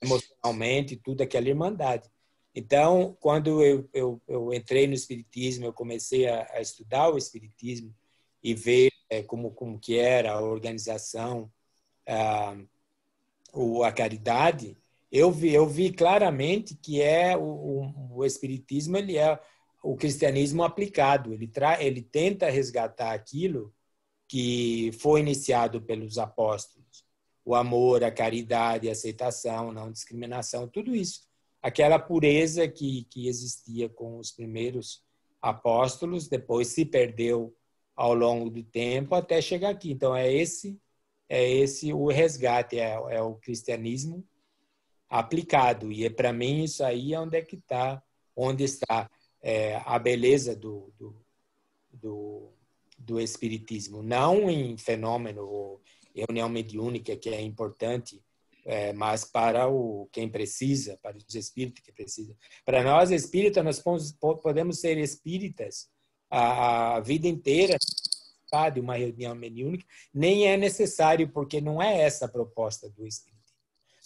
emocionalmente, tudo aquela irmandade. Então, quando eu entrei no espiritismo, eu comecei a estudar o espiritismo e ver como que era a organização, a caridade, eu vi claramente que o espiritismo, ele é o cristianismo aplicado. Ele tenta resgatar aquilo que foi iniciado pelos apóstolos. O amor, a caridade, a aceitação, a não discriminação, tudo isso. Aquela pureza que existia com os primeiros apóstolos, depois se perdeu ao longo do tempo até chegar aqui. Então, é esse o resgate, é o cristianismo aplicado. E, para mim, isso aí é onde está a beleza do espiritismo. Não em fenômeno ou reunião mediúnica, que é importante, mas para quem precisa, para os espíritos que precisam. Para nós, espíritas, nós podemos ser espíritas a vida inteira de uma reunião mediúnica. Nem é necessário, porque não é essa a proposta do espiritismo.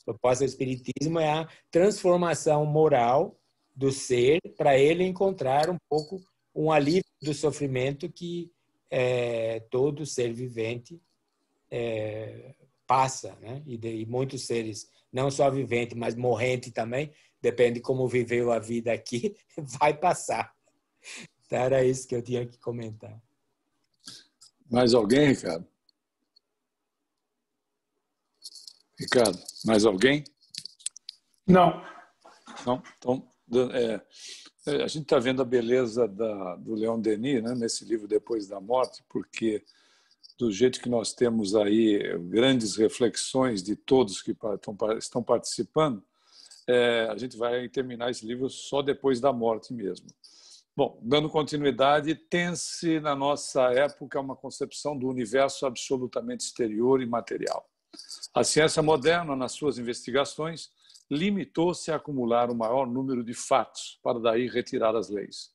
A proposta do espiritismo é a transformação moral do ser, para ele encontrar um pouco um alívio do sofrimento que todo ser vivente passa, né? E muitos seres, não só vivente, mas morrente também, depende de como viveu a vida aqui, vai passar. Então, era isso que eu tinha que comentar. Mais alguém, Ricardo? Ricardo, mais alguém? Não. Não? Então, a gente está vendo a beleza do Leon Denis, né, nesse livro Depois da Morte, porque do jeito que nós temos aí grandes reflexões de todos que estão participando, a gente vai terminar esse livro só depois da morte mesmo. Bom, dando continuidade, tem-se na nossa época uma concepção do universo absolutamente exterior e material. A ciência moderna, nas suas investigações, limitou-se a acumular o maior número de fatos para daí retirar as leis.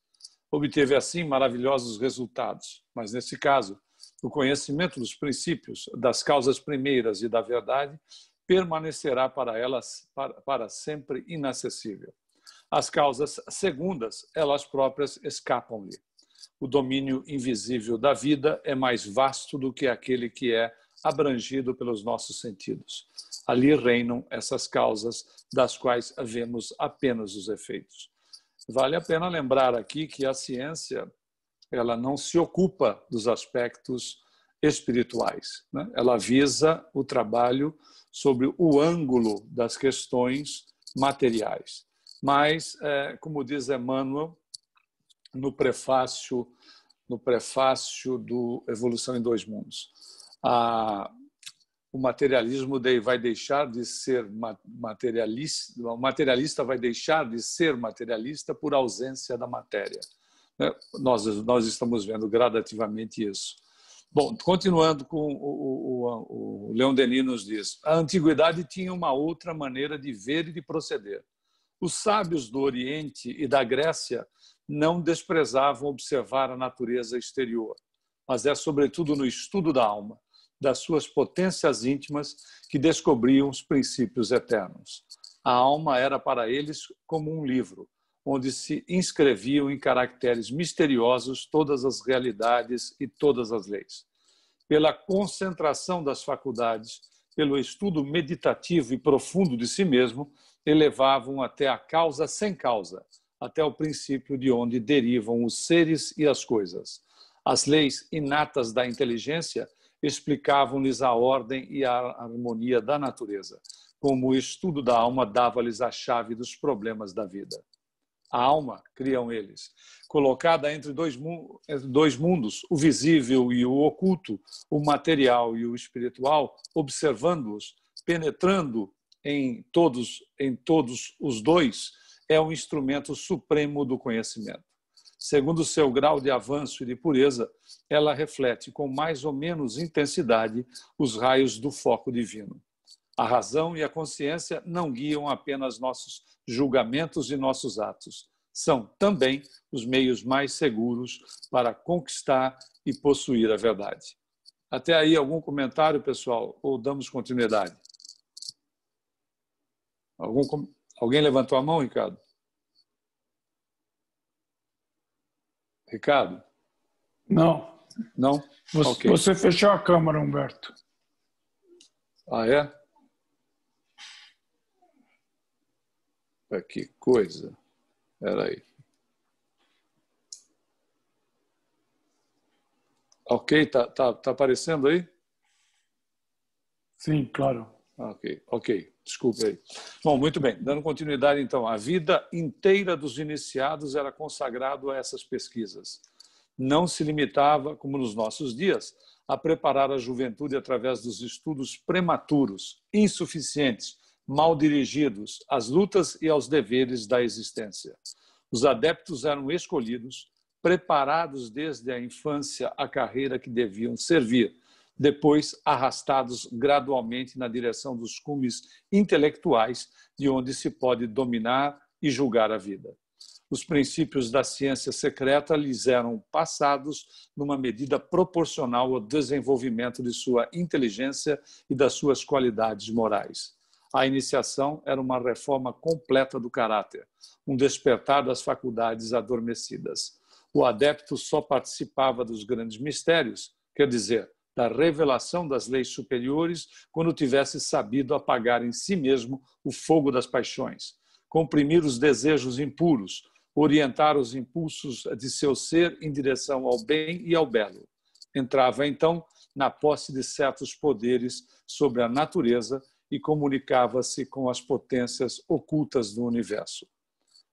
Obteve, assim, maravilhosos resultados, mas, nesse caso, o conhecimento dos princípios, das causas primeiras e da verdade permanecerá para elas para sempre inacessível. As causas segundas, elas próprias escapam-lhe. O domínio invisível da vida é mais vasto do que aquele que é abrangido pelos nossos sentidos. Ali reinam essas causas, das quais vemos apenas os efeitos. Vale a pena lembrar aqui que a ciência, ela não se ocupa dos aspectos espirituais, né? Ela visa o trabalho sobre o ângulo das questões materiais. Mas, como diz Emmanuel, no prefácio do Evolução em Dois Mundos, o materialismo vai deixar de ser materialista, o materialista vai deixar de ser materialista por ausência da matéria. Nós estamos vendo gradativamente isso. Bom, continuando com o Leon Denis nos diz, a antiguidade tinha uma outra maneira de ver e de proceder. Os sábios do Oriente e da Grécia não desprezavam observar a natureza exterior, mas é sobretudo no estudo da alma, das suas potências íntimas, que descobriam os princípios eternos. A alma era para eles como um livro, onde se inscreviam em caracteres misteriosos todas as realidades e todas as leis. Pela concentração das faculdades, pelo estudo meditativo e profundo de si mesmo, elevavam até a causa sem causa, até o princípio de onde derivam os seres e as coisas. As leis inatas da inteligência explicavam-lhes a ordem e a harmonia da natureza, como o estudo da alma dava-lhes a chave dos problemas da vida. A alma, criam eles, colocada entre dois mundos, o visível e o oculto, o material e o espiritual, observando-os, penetrando em todos os dois, é um instrumento supremo do conhecimento. Segundo o seu grau de avanço e de pureza, ela reflete com mais ou menos intensidade os raios do foco divino. A razão e a consciência não guiam apenas nossos julgamentos e nossos atos. São também os meios mais seguros para conquistar e possuir a verdade. Até aí, algum comentário, pessoal? Ou damos continuidade? Alguém levantou a mão, Ricardo? Ricardo? Não. Não? Okay. Você fechou a câmera, Humberto. Ah, é? Que coisa. Espera aí. Ok, tá aparecendo aí? Sim, claro. Ok. Desculpe aí. Bom, muito bem. Dando continuidade, então. A vida inteira dos iniciados era consagrado a essas pesquisas. Não se limitava, como nos nossos dias, a preparar a juventude através dos estudos prematuros, insuficientes, mal dirigidos às lutas e aos deveres da existência. Os adeptos eram escolhidos, preparados desde a infância à carreira que deviam servir, depois arrastados gradualmente na direção dos cumes intelectuais, de onde se pode dominar e julgar a vida. Os princípios da ciência secreta lhes eram passados numa medida proporcional ao desenvolvimento de sua inteligência e das suas qualidades morais. A iniciação era uma reforma completa do caráter, um despertar das faculdades adormecidas. O adepto só participava dos grandes mistérios, quer dizer, da revelação das leis superiores, quando tivesse sabido apagar em si mesmo o fogo das paixões, comprimir os desejos impuros, orientar os impulsos de seu ser em direção ao bem e ao belo. Entrava, então, na posse de certos poderes sobre a natureza e comunicava-se com as potências ocultas do universo.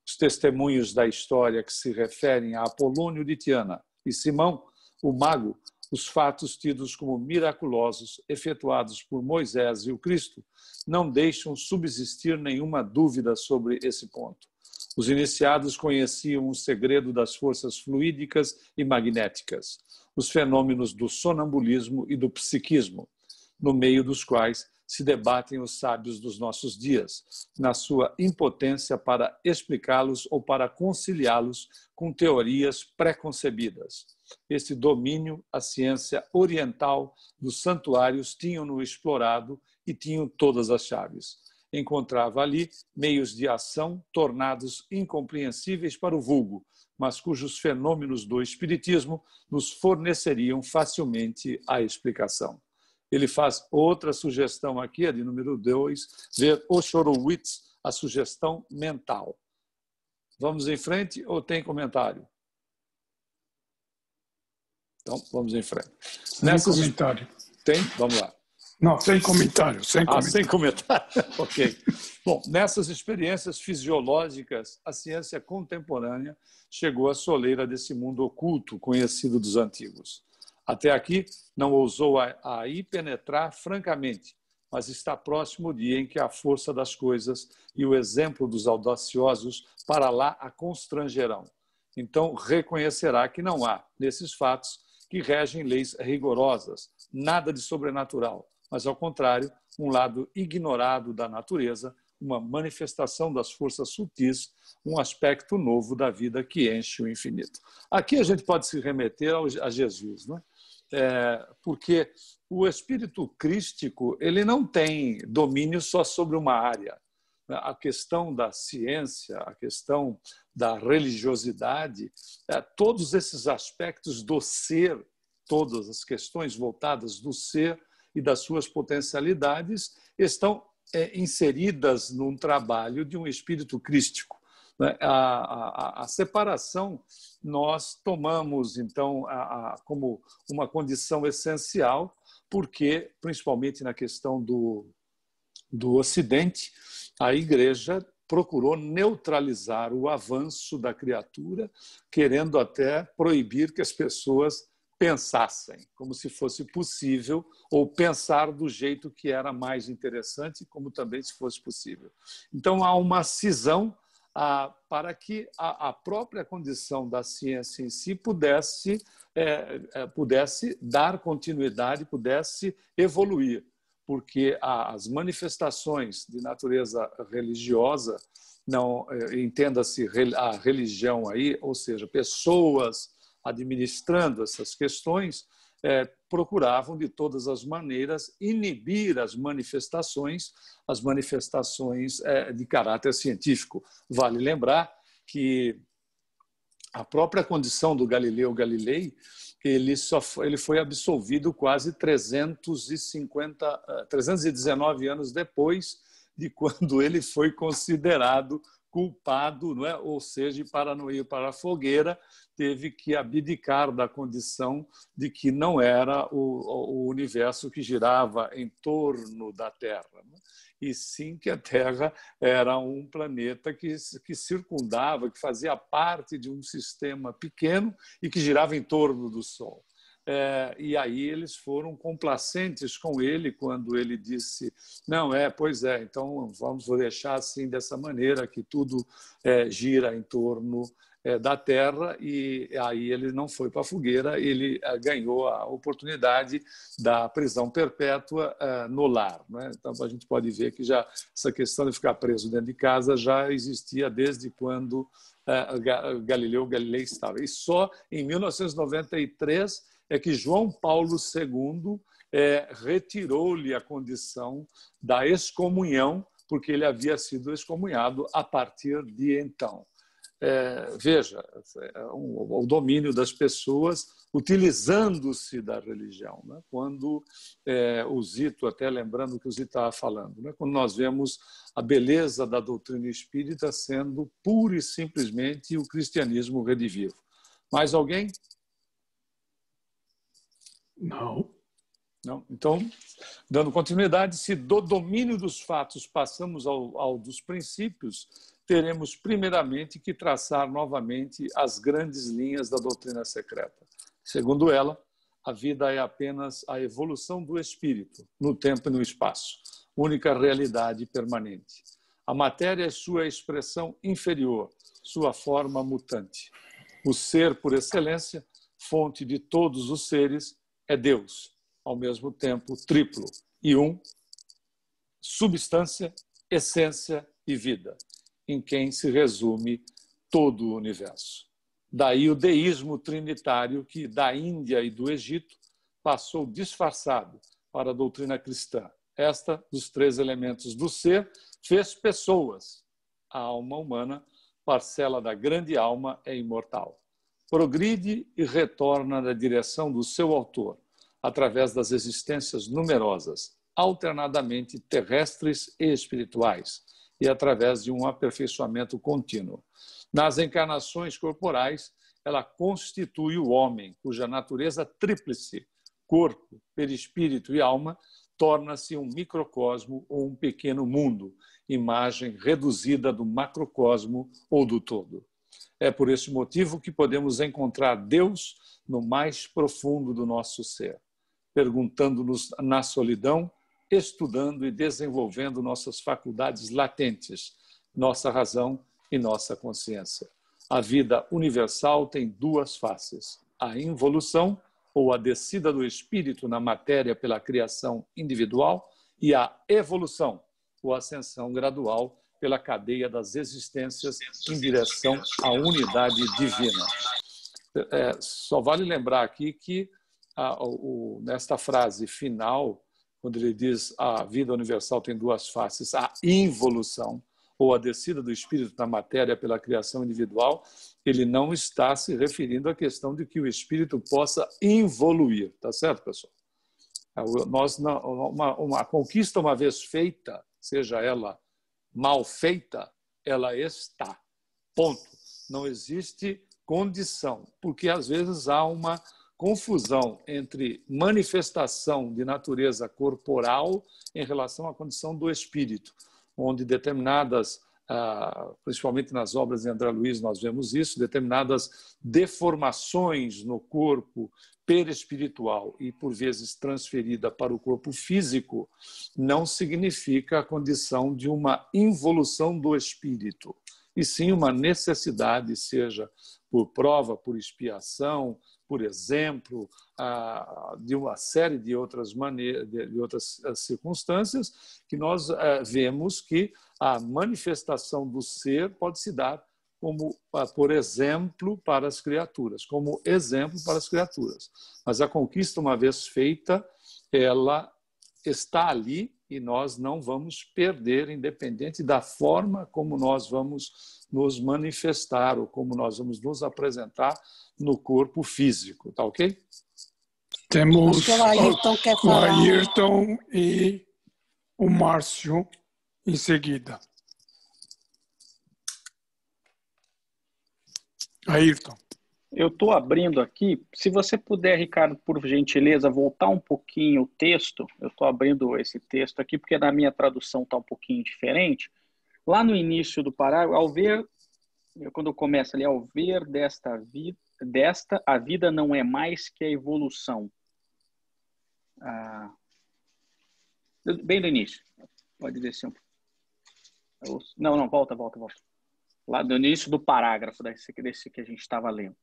Os testemunhos da história que se referem a Apolônio de Tiana e Simão, o mago, os fatos tidos como miraculosos, efetuados por Moisés e o Cristo, não deixam subsistir nenhuma dúvida sobre esse ponto. Os iniciados conheciam o segredo das forças fluídicas e magnéticas, os fenômenos do sonambulismo e do psiquismo, no meio dos quais se debatem os sábios dos nossos dias, na sua impotência para explicá-los ou para conciliá-los com teorias preconcebidas. Este domínio, a ciência oriental dos santuários tinham-no explorado e tinham todas as chaves. Encontrava ali meios de ação tornados incompreensíveis para o vulgo, mas cujos fenômenos do espiritismo nos forneceriam facilmente a explicação. Ele faz outra sugestão aqui, a de número 2, ver Horowitz, a sugestão mental. Vamos em frente ou tem comentário? Então, vamos em frente. Sem comentário. Tem? Vamos lá. Não, sem comentário. Sem comentário. Ok. Bom, nessas experiências fisiológicas, a ciência contemporânea chegou à soleira desse mundo oculto conhecido dos antigos. Até aqui, não ousou aí penetrar francamente, mas está próximo o dia em que a força das coisas e o exemplo dos audaciosos para lá a constrangerão. Então, reconhecerá que não há, nesses fatos, que regem leis rigorosas, nada de sobrenatural, mas, ao contrário, um lado ignorado da natureza, uma manifestação das forças sutis, um aspecto novo da vida que enche o infinito. Aqui a gente pode se remeter a Jesus, né? Porque o espírito crístico ele não tem domínio só sobre uma área. A questão da ciência, a questão da religiosidade, todos esses aspectos do ser, todas as questões voltadas do ser e das suas potencialidades estão inseridas num trabalho de um espírito crístico. A separação nós tomamos, então, como uma condição essencial, porque, principalmente na questão do Ocidente, a Igreja procurou neutralizar o avanço da criatura, querendo até proibir que as pessoas pensassem, como se fosse possível, ou pensar do jeito que era mais interessante, como também se fosse possível. Então, há uma cisão para que a própria condição da ciência em si pudesse dar continuidade, pudesse evoluir, porque as manifestações de natureza religiosa, não entenda-se a religião aí, ou seja, pessoas administrando essas questões, procuravam de todas as maneiras inibir as manifestações de caráter científico. Vale lembrar que a própria condição do Galileu Galilei, ele foi absolvido quase 319 anos depois de quando ele foi considerado culpado, não é? Ou seja, para não ir para a fogueira, teve que abdicar da condição de que não era o universo que girava em torno da Terra, né? E sim que a Terra era um planeta que circundava, que fazia parte de um sistema pequeno e que girava em torno do Sol. E aí eles foram complacentes com ele quando ele disse, não, pois é, então vamos deixar assim dessa maneira que tudo gira em torno da Terra, e aí ele não foi para a fogueira, ele ganhou a oportunidade da prisão perpétua no lar, né? Então a gente pode ver que já essa questão de ficar preso dentro de casa já existia desde quando Galileu Galilei estava. E só em 1993 é que João Paulo II retirou-lhe a condição da excomunhão, porque ele havia sido excomunhado a partir de então. Veja, o domínio das pessoas utilizando-se da religião, né? Quando o Zito, até lembrando o que o Zito estava falando, né? Quando nós vemos a beleza da doutrina espírita sendo pura e simplesmente o cristianismo redivivo. Mais alguém? Não. Não. Então, dando continuidade, se do domínio dos fatos passamos ao dos princípios, teremos primeiramente que traçar novamente as grandes linhas da doutrina secreta. Segundo ela, a vida é apenas a evolução do espírito, no tempo e no espaço, única realidade permanente. A matéria é sua expressão inferior, sua forma mutante. O ser por excelência, fonte de todos os seres, é Deus, ao mesmo tempo triplo, e substância, essência e vida, em quem se resume todo o universo. Daí o deísmo trinitário que, da Índia e do Egito, passou disfarçado para a doutrina cristã. Esta, dos três elementos do ser, fez pessoas. A alma humana, parcela da grande alma, é imortal. Progride e retorna na direção do seu autor, através das existências numerosas, alternadamente terrestres e espirituais, e através de um aperfeiçoamento contínuo. Nas encarnações corporais, ela constitui o homem, cuja natureza tríplice, corpo, perispírito e alma, torna-se um microcosmo ou um pequeno mundo, imagem reduzida do macrocosmo ou do todo. É por esse motivo que podemos encontrar Deus no mais profundo do nosso ser, perguntando-nos na solidão, estudando e desenvolvendo nossas faculdades latentes, nossa razão e nossa consciência. A vida universal tem duas faces: a involução, ou a descida do espírito na matéria pela criação individual, e a evolução, ou ascensão gradual pela cadeia das existências em direção à unidade divina. Só vale lembrar aqui que nesta frase final, quando ele diz a vida universal tem duas faces, a involução, ou a descida do espírito na matéria pela criação individual, ele não está se referindo à questão de que o espírito possa involuir, tá certo, pessoal? Uma conquista uma vez feita, seja ela mal feita, ela está. Ponto. Não existe condição, porque às vezes há uma confusão entre manifestação de natureza corporal em relação à condição do espírito, onde determinadas, principalmente nas obras de André Luiz nós vemos isso, determinadas deformações no corpo perispiritual e por vezes transferida para o corpo físico, não significa a condição de uma involução do espírito, e sim uma necessidade, seja por prova, por expiação, por exemplo, de uma série de outras maneiras, de outras circunstâncias, que nós vemos que a manifestação do ser pode se dar como, por exemplo, para as criaturas, como exemplo para as criaturas. Mas a conquista, uma vez feita, ela está ali e nós não vamos perder, independente da forma como nós vamos nos manifestar ou como nós vamos nos apresentar no corpo físico, tá ok? Temos o Ayrton quer falar. O Ayrton e o Márcio em seguida. Ayrton. Eu estou abrindo aqui. Se você puder, Ricardo, por gentileza, voltar um pouquinho o texto. Eu estou abrindo esse texto aqui porque na minha tradução está um pouquinho diferente. Lá no início do parágrafo, ao ver, quando eu começo ali, ao ver a vida não é mais que a evolução. Bem do início. Pode descer um pouco. Não, volta. Lá no início do parágrafo, desse que a gente estava lendo.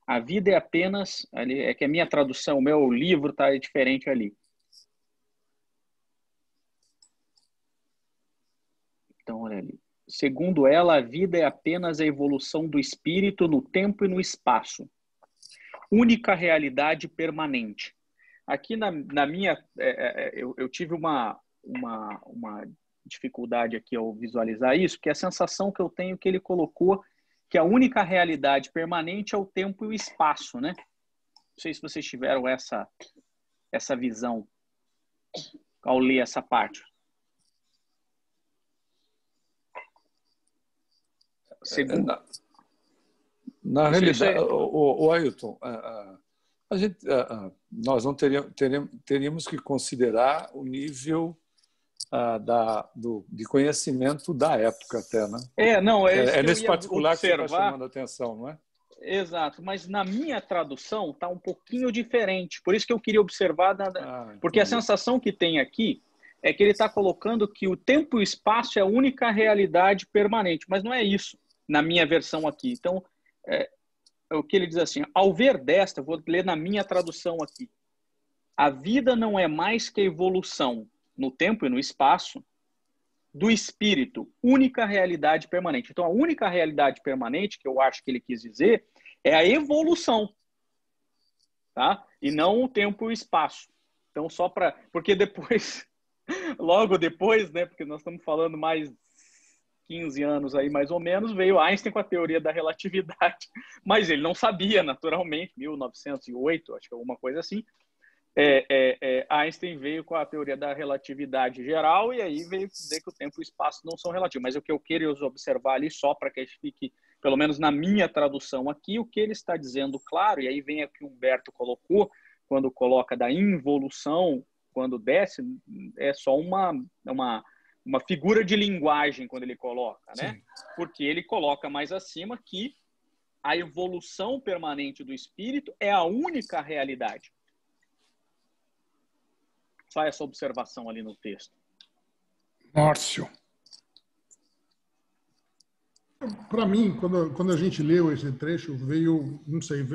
A vida é apenas... É que a minha tradução, o meu livro está diferente ali. Então, olha ali. Segundo ela, a vida é apenas a evolução do espírito no tempo e no espaço. Única realidade permanente. Aqui na minha... eu tive uma dificuldade aqui ao visualizar isso, porque a sensação que eu tenho que ele colocou que a única realidade permanente é o tempo e o espaço, né? Não sei se vocês tiveram essa visão ao ler essa parte. Na realidade, o Ayrton, nós não teríamos que considerar o nível de conhecimento da época até, né? É nesse particular que você está chamando a atenção, não é? Exato, mas na minha tradução está um pouquinho diferente, por isso que eu queria observar, porque a sensação que tem aqui é que ele está colocando que o tempo e o espaço é a única realidade permanente, mas não é isso na minha versão aqui. Então, o que ele diz assim, ao ver vou ler na minha tradução aqui, a vida não é mais que a evolução. no tempo e no espaço, do espírito, única realidade permanente. Então, a única realidade permanente, que eu acho que ele quis dizer, é a evolução, tá? E não o tempo e o espaço. Então, só para... Porque depois, logo depois, né? Porque nós estamos falando mais 15 anos aí, mais ou menos, veio Einstein com a teoria da relatividade. Mas ele não sabia, naturalmente, 1908, acho que alguma coisa assim. Einstein veio com a teoria da relatividade geral e aí veio dizer que o tempo e o espaço não são relativos. Mas o que eu quero observar ali, só para que fique, pelo menos na minha tradução aqui, o que ele está dizendo claro, e aí vem o que o Humberto colocou, quando coloca da involução, quando desce, é só uma figura de linguagem quando ele coloca, né? Sim. Porque ele coloca mais acima que a evolução permanente do espírito é a única realidade. Só essa observação ali no texto. Márcio. Para mim, quando a gente leu esse trecho, veio, não sei,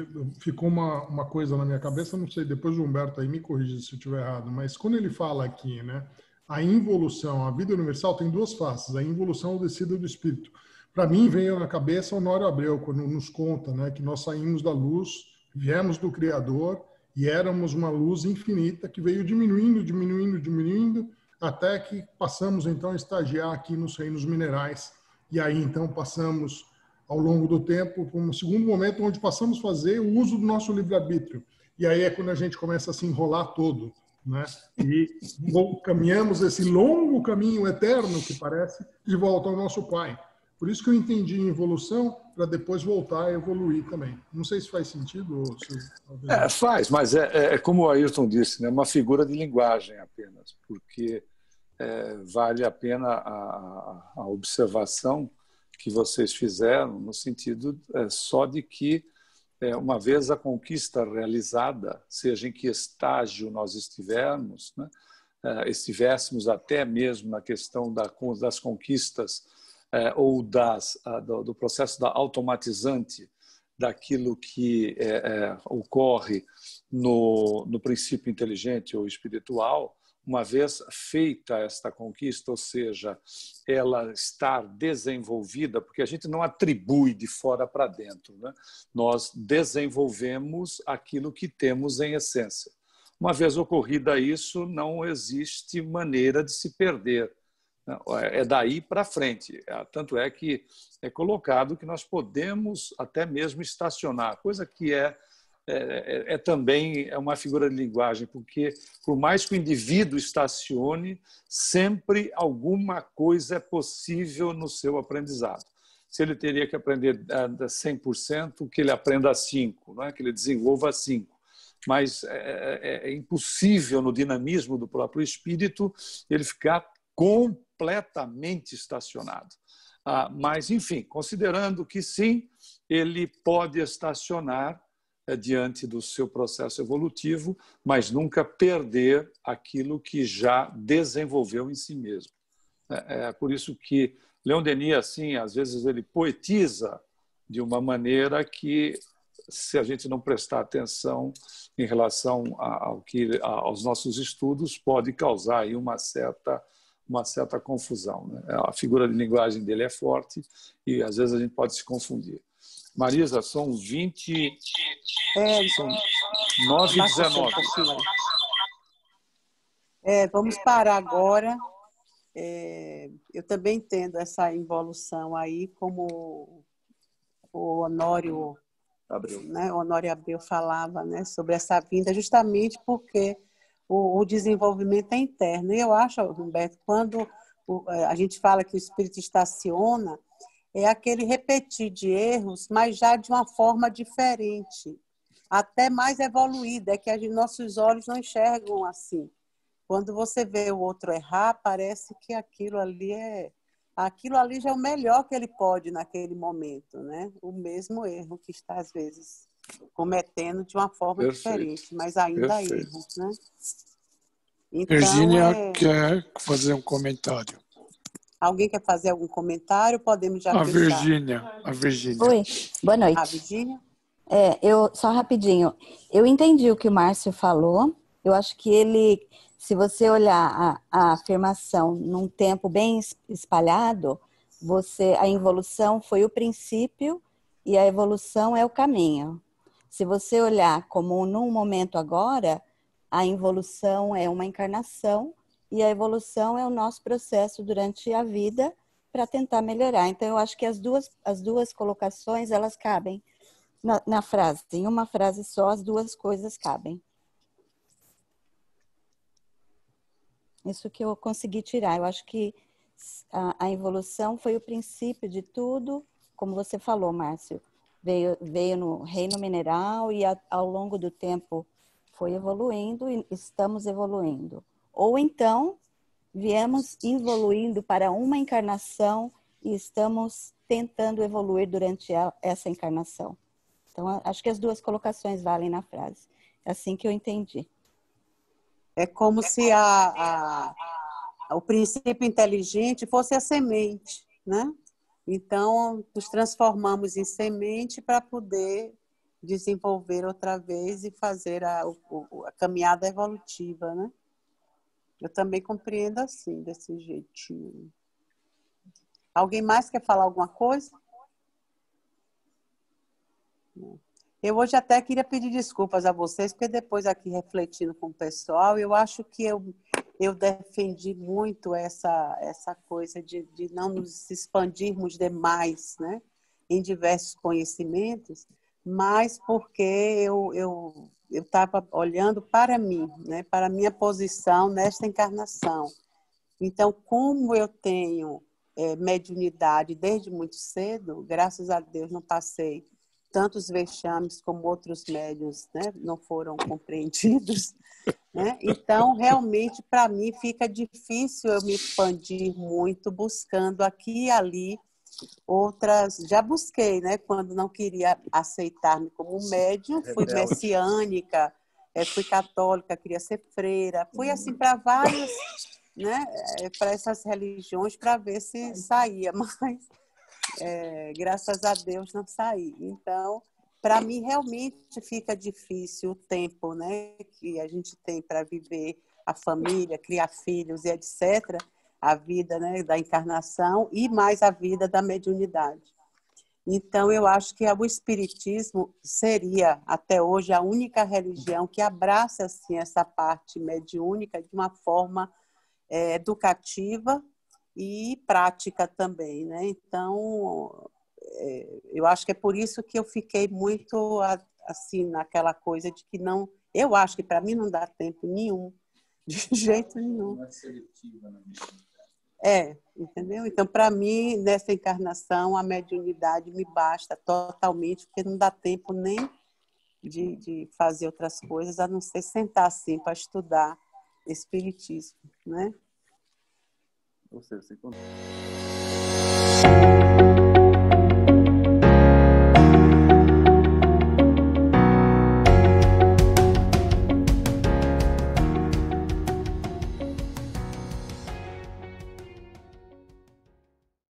ficou uma coisa na minha cabeça, não sei, depois o Humberto aí me corrige se eu estiver errado, mas quando ele fala aqui, né, a involução, a vida universal tem duas faces, a involução ou descida do espírito. Para mim, veio na cabeça Honório Abreu, quando nos conta, né, que nós saímos da luz, viemos do Criador, e éramos uma luz infinita que veio diminuindo, diminuindo, diminuindo, até que passamos então a estagiar aqui nos reinos minerais. E aí então passamos ao longo do tempo para um segundo momento onde passamos a fazer o uso do nosso livre-arbítrio. E aí é quando a gente começa a se enrolar todo, né? E caminhamos esse longo caminho eterno que parece de volta ao nosso Pai. Por isso que eu entendi evolução para depois voltar a evoluir também. Não sei se faz sentido. Ou se... Faz, mas é como o Ayrton disse, né? Uma figura de linguagem apenas, porque vale a pena a observação que vocês fizeram no sentido só de que uma vez a conquista realizada, seja em que estágio nós estivermos, né? Estivéssemos até mesmo na questão das conquistas ou do processo da automatizante daquilo que ocorre no princípio inteligente ou espiritual, uma vez feita esta conquista, ou seja, ela estar desenvolvida, porque a gente não atribui de fora para dentro, né? Nós desenvolvemos aquilo que temos em essência. Uma vez ocorrida isso, não existe maneira de se perder. É daí para frente. Tanto é que é colocado que nós podemos até mesmo estacionar, coisa que também uma figura de linguagem, porque por mais que o indivíduo estacione, sempre alguma coisa é possível no seu aprendizado. Se ele teria que aprender 100%, que ele aprenda 5%, não é? Que ele desenvolva 5%. Mas é impossível no dinamismo do próprio espírito ele ficar completamente estacionado. Mas, enfim, considerando que sim, ele pode estacionar diante do seu processo evolutivo, mas nunca perder aquilo que já desenvolveu em si mesmo. É por isso que Leon Denis, assim, às vezes ele poetiza de uma maneira que, se a gente não prestar atenção em relação aos nossos estudos, pode causar aí uma certa confusão, né? A figura de linguagem dele é forte e às vezes a gente pode se confundir. Marisa, são 20... São 9h19. Vamos parar agora. Eu também entendo essa involução aí, como o Honório Abreu, né? Honório Abreu falava, né, sobre essa vinda, justamente porque o desenvolvimento é interno. E eu acho, Humberto, quando a gente fala que o espírito estaciona, é aquele repetir de erros, mas já de uma forma diferente, até mais evoluída, é que nossos olhos não enxergam assim. Quando você vê o outro errar, parece que aquilo ali já é o melhor que ele pode naquele momento, né? O mesmo erro que está, às vezes, cometendo de uma forma diferente, mas ainda há erros, né? Então, Virgínia quer fazer um comentário. Alguém quer fazer algum comentário? Podemos já fechar. A Virgínia. Oi, boa noite. A Virgínia? Só rapidinho. Eu entendi o que o Márcio falou. Eu acho que ele Se você olhar a afirmação num tempo bem espalhado, a involução foi o princípio e a evolução é o caminho. Se você olhar como num momento agora, a involução é uma encarnação e a evolução é o nosso processo durante a vida para tentar melhorar. Então, eu acho que as duas colocações, elas cabem na frase. Em uma frase só, as duas coisas cabem. Isso que eu consegui tirar. Eu acho que a evolução foi o princípio de tudo, como você falou, Márcio. Veio no reino mineral e ao longo do tempo foi evoluindo e estamos evoluindo. Ou então, viemos evoluindo para uma encarnação e estamos tentando evoluir durante essa encarnação. Então, acho que as duas colocações valem na frase. É assim que eu entendi. É como se o princípio inteligente fosse a semente, né? Então, nos transformamos em semente para poder desenvolver outra vez e fazer a caminhada evolutiva, né? Eu também compreendo assim, desse jeitinho. Alguém mais quer falar alguma coisa? Eu hoje até queria pedir desculpas a vocês, porque depois aqui refletindo com o pessoal, eu acho que eu defendi muito essa coisa de não nos expandirmos demais, né, em diversos conhecimentos, mas porque eu estava olhando para mim, né, para a minha posição nesta encarnação. Então, como eu tenho mediunidade desde muito cedo, graças a Deus não passei tantos vexames como outros médiuns, né, não foram compreendidos, né? Então, realmente, para mim, fica difícil eu me expandir muito, buscando aqui e ali outras... Já busquei, né, quando não queria aceitar-me como médium, fui messiânica, fui católica, queria ser freira, fui assim para vários, né, para essas religiões, para ver se saía, mas... graças a Deus não saí. Então, para mim realmente fica difícil o tempo, né, que a gente tem para viver a família, criar filhos e etc. A vida, né, da encarnação e mais a vida da mediunidade. Então, eu acho que o espiritismo seria, até hoje, a única religião que abraça assim, essa parte mediúnica de uma forma educativa e prática também, né? Então, eu acho que é por isso que eu fiquei muito assim naquela coisa de que não, eu acho que para mim não dá tempo nenhum, de jeito nenhum. Não é seletiva, né? Entendeu? Então, para mim, nessa encarnação, a mediunidade me basta totalmente, porque não dá tempo nem de fazer outras coisas, a não ser sentar assim para estudar espiritismo, né? Ou seja, você